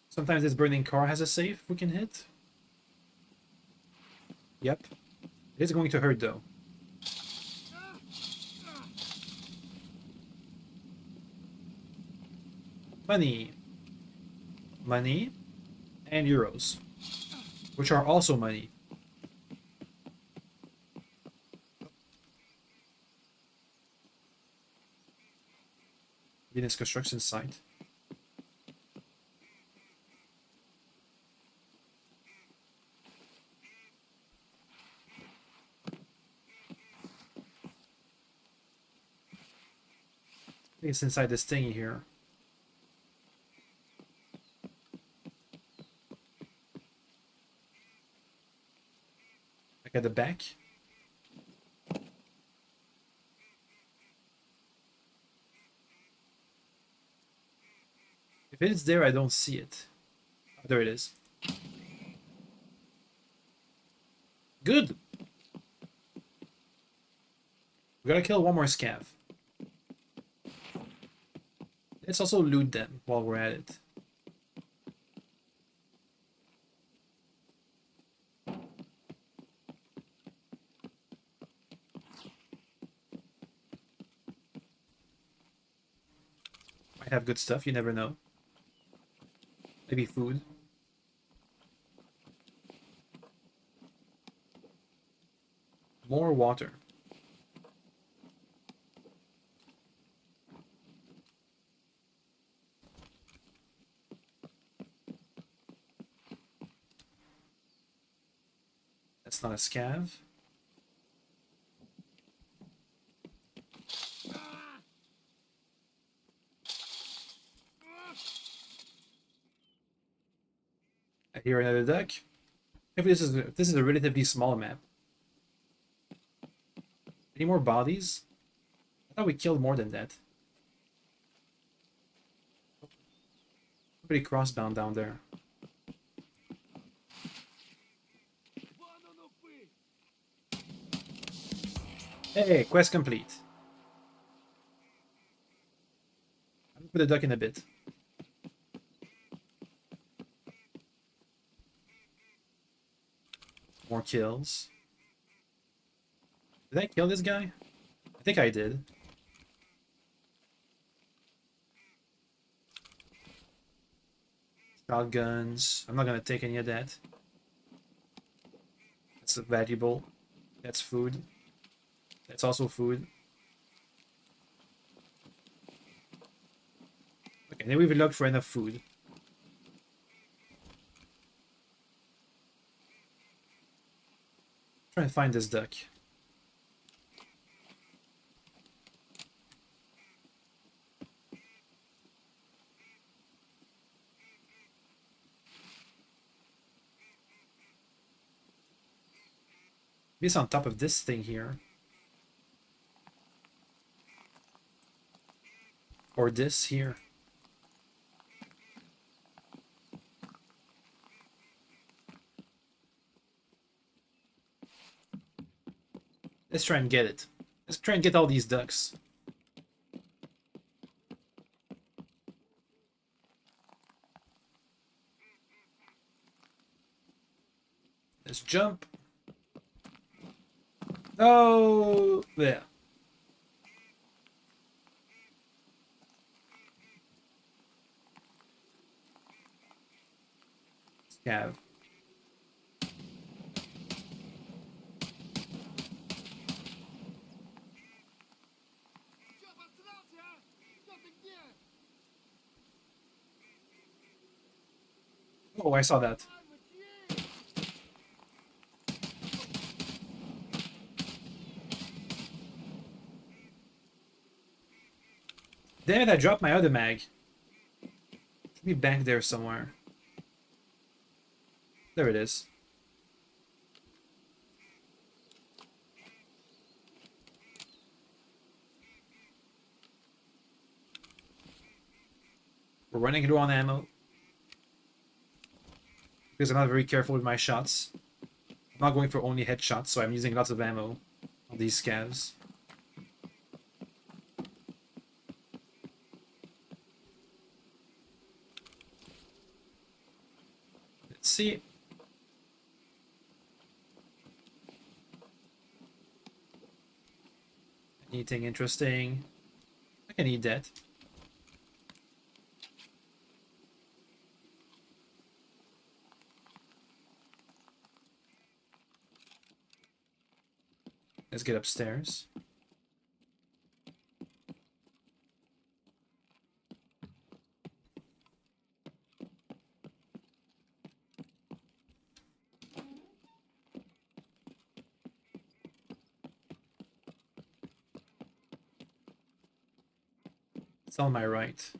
Sometimes this burning car has a safe we can hit. Yep. It is going to hurt though. Money. Money. And euros. Which are also money. Venus construction site. I think it's inside this thingy here. Like at the back. If it's there, I don't see it. Oh, there it is. Good! We gotta kill one more scav. Let's also loot them while we're at it. Might have good stuff, you never know. Maybe food. More water. That's not a scav. I hear another duck. If this is a relatively small map. Any more bodies? I thought we killed more than that. Pretty crossbound down there. Hey, quest complete. I'll put the duck in a bit. More kills. Did I kill this guy? I think I did. Shotguns. I'm not gonna take any of that. That's valuable. That's food. That's also food. Okay, then we've looked for enough food. Try and find this duck. Maybe it's on top of this thing here. Or this here. Let's try and get it. Let's try and get all these ducks. Let's jump. Oh, there. Scav. Oh, I saw that. Damn it, I dropped my other mag. Should be back there somewhere. There it is. We're running low on ammo. Because I'm not very careful with my shots. I'm not going for only headshots, so I'm using lots of ammo on these scavs. Let's see. Anything interesting? I can eat that. Let's get upstairs. It's on my right.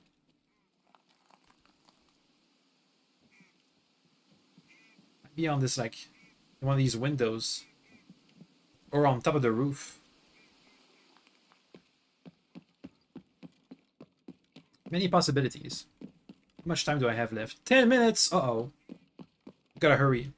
Might be on this, like, one of these windows. Or on top of the roof. Many possibilities. How much time do I have left? 10 minutes! Uh-oh. Gotta hurry.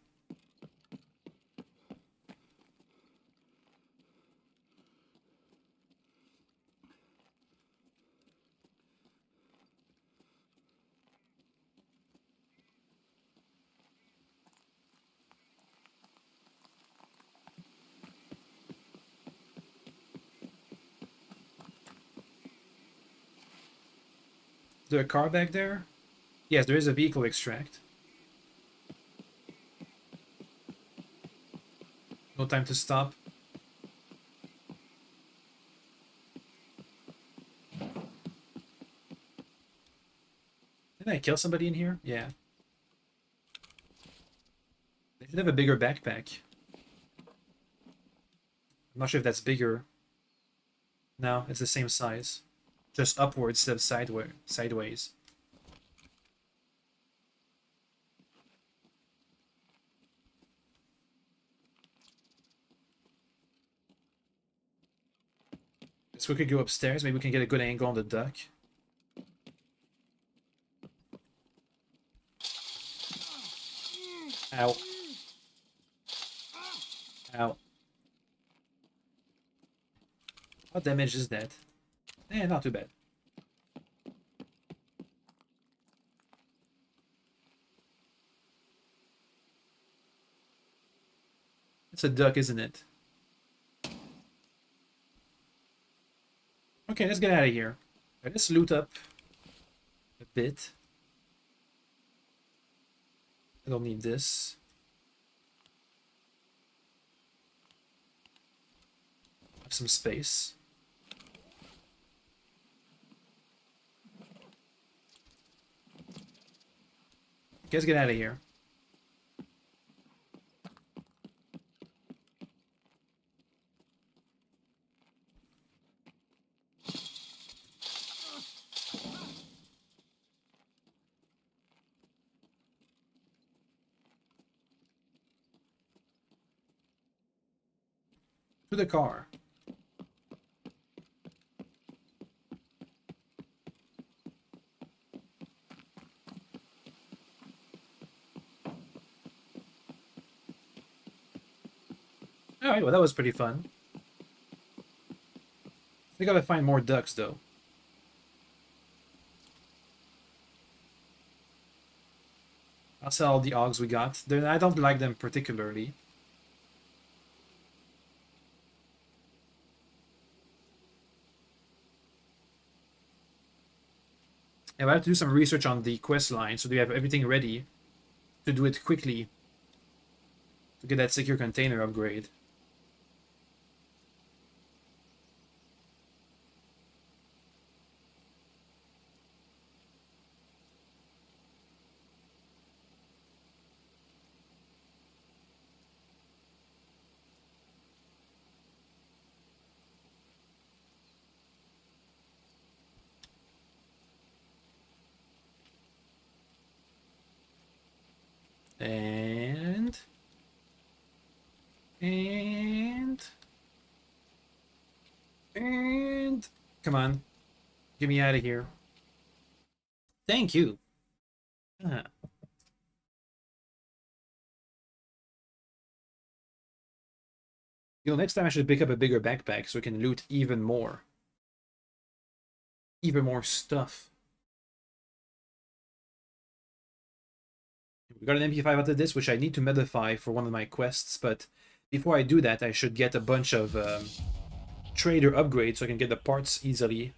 Is there a car back there? Yes, there is a vehicle extract. No time to stop. Didn't I kill somebody in here? Yeah. They should have a bigger backpack. I'm not sure if that's bigger. No, it's the same size. Just upwards instead of sideways. Let's quickly go upstairs. Maybe we can get a good angle on the duck. Ow. Ow. How damage is that? Eh, not too bad. It's a duck, isn't it? Okay, let's get out of here. Let's loot up a bit. I don't need this. Have some space. Let's get out of here. To the car. Alright, well that was pretty fun. We gotta find more ducks though. I'll sell all the hogs we got. I don't like them particularly. And I have to do some research on the quest line so we have everything ready to do it quickly to get that secure container upgrade. And come on, get me out of here. Thank you. Ah. You know, next time I should pick up a bigger backpack so I can loot even more. Even more stuff. We got an MP5 out of this, which I need to modify for one of my quests, but before I do that, I should get a bunch of trader upgrades so I can get the parts easily.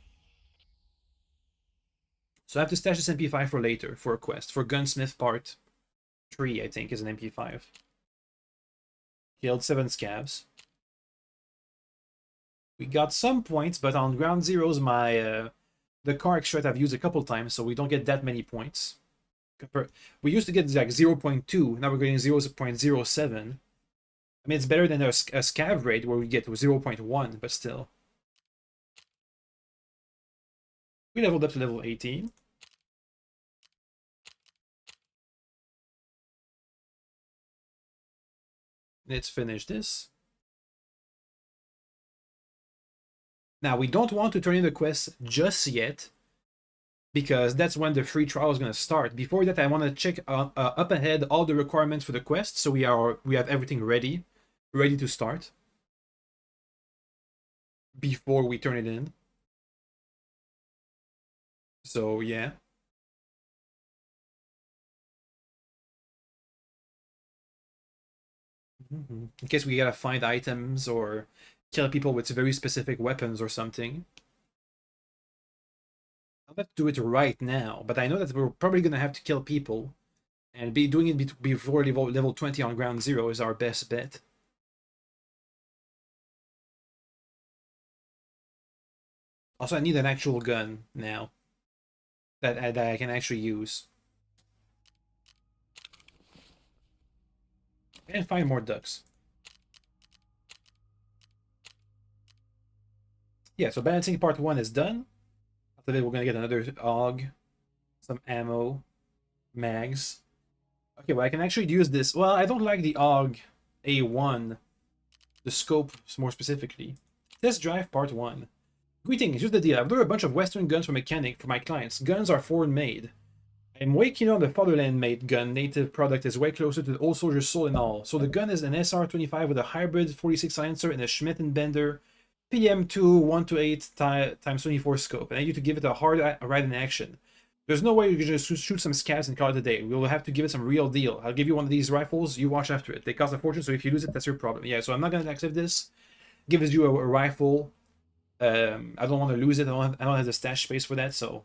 So I have to stash this MP5 for later, for a quest. For Gunsmith Part 3, I think, is an MP5. Killed 7 scabs. We got some points, but on ground zeros, the car extract I've used a couple times, so we don't get that many points. We used to get like 0.2, now we're getting 0.07. I mean, it's better than a scav rate where we get 0.1, but still. We leveled up to level 18. Let's finish this. Now, we don't want to turn in the quest just yet, because that's when the free trial is going to start. Before that, I want to check up ahead all the requirements for the quest, so we have everything ready to start before we turn it in. So yeah. In case we gotta find items or kill people with very specific weapons or something. I'll have to do it right now, but I know that we're probably gonna have to kill people, and be doing it before level 20 on ground zero is our best bet. Also, I need an actual gun now that I can actually use. And find more ducks. Yeah, so balancing part 1 is done. After that, we're gonna get another AUG, some ammo, mags. Okay, well, I can actually use this. Well, I don't like the AUG A1, the scope more specifically. Test drive part 1. Greetings, here's the deal. I've ordered a bunch of Western guns for mechanic for my clients. Guns are foreign made. I'm way keen on the fatherland made gun. Native product is way closer to the old soldier's soul and all. So the gun is an SR-25 with a hybrid 46 silencer and a Schmidt and Bender PM2 128 times 24 scope. And I need to give it a hard ride in action. There's no way you can just shoot some scabs and call it a day. We'll have to give it some real deal. I'll give you one of these rifles. You watch after it. They cost a fortune, so if you lose it, that's your problem. Yeah, so I'm not going to accept this. Gives you a rifle. I don't want to lose it. I don't have the stash space for that, so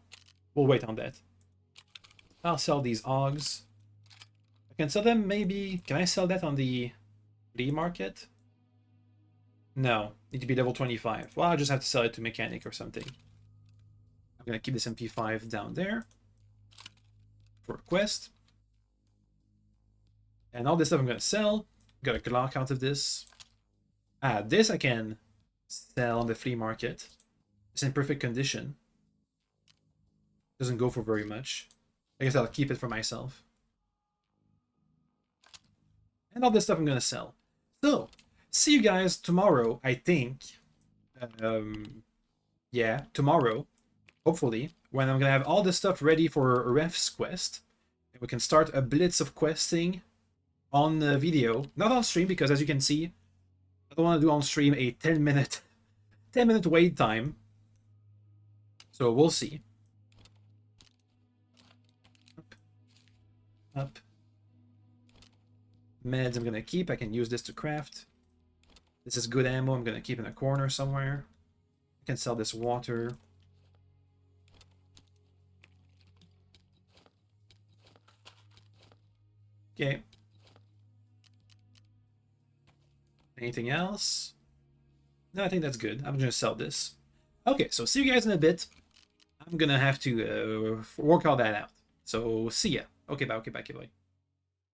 we'll wait on that. I'll sell these AUGs. I can sell them maybe... Can I sell that on the flea market? No. Need to be level 25. Well, I'll just have to sell it to mechanic or something. I'm going to keep this MP5 down there for a quest. And all this stuff I'm going to sell. Got a Glock out of this. Ah, this I can sell on the flea market. It's in perfect condition. Doesn't go for very much. I guess I'll keep it for myself. And all this stuff I'm going to sell. So, see you guys tomorrow, I think. Yeah, tomorrow, hopefully, when I'm gonna have all the stuff ready for Ref's quest. And we can start a blitz of questing on the video. Not on stream, because as you can see, I don't want to do on stream a 10-minute 10-minute wait time. So we'll see. Up. Meds I'm gonna keep. I can use this to craft. This is good ammo. I'm gonna keep in a corner somewhere. I can sell this water. Okay. Anything else? No, I think that's good. I'm gonna sell this. Okay, so see you guys in a bit. I'm gonna have to work all that out. So see ya. Okay, bye. Okay, bye.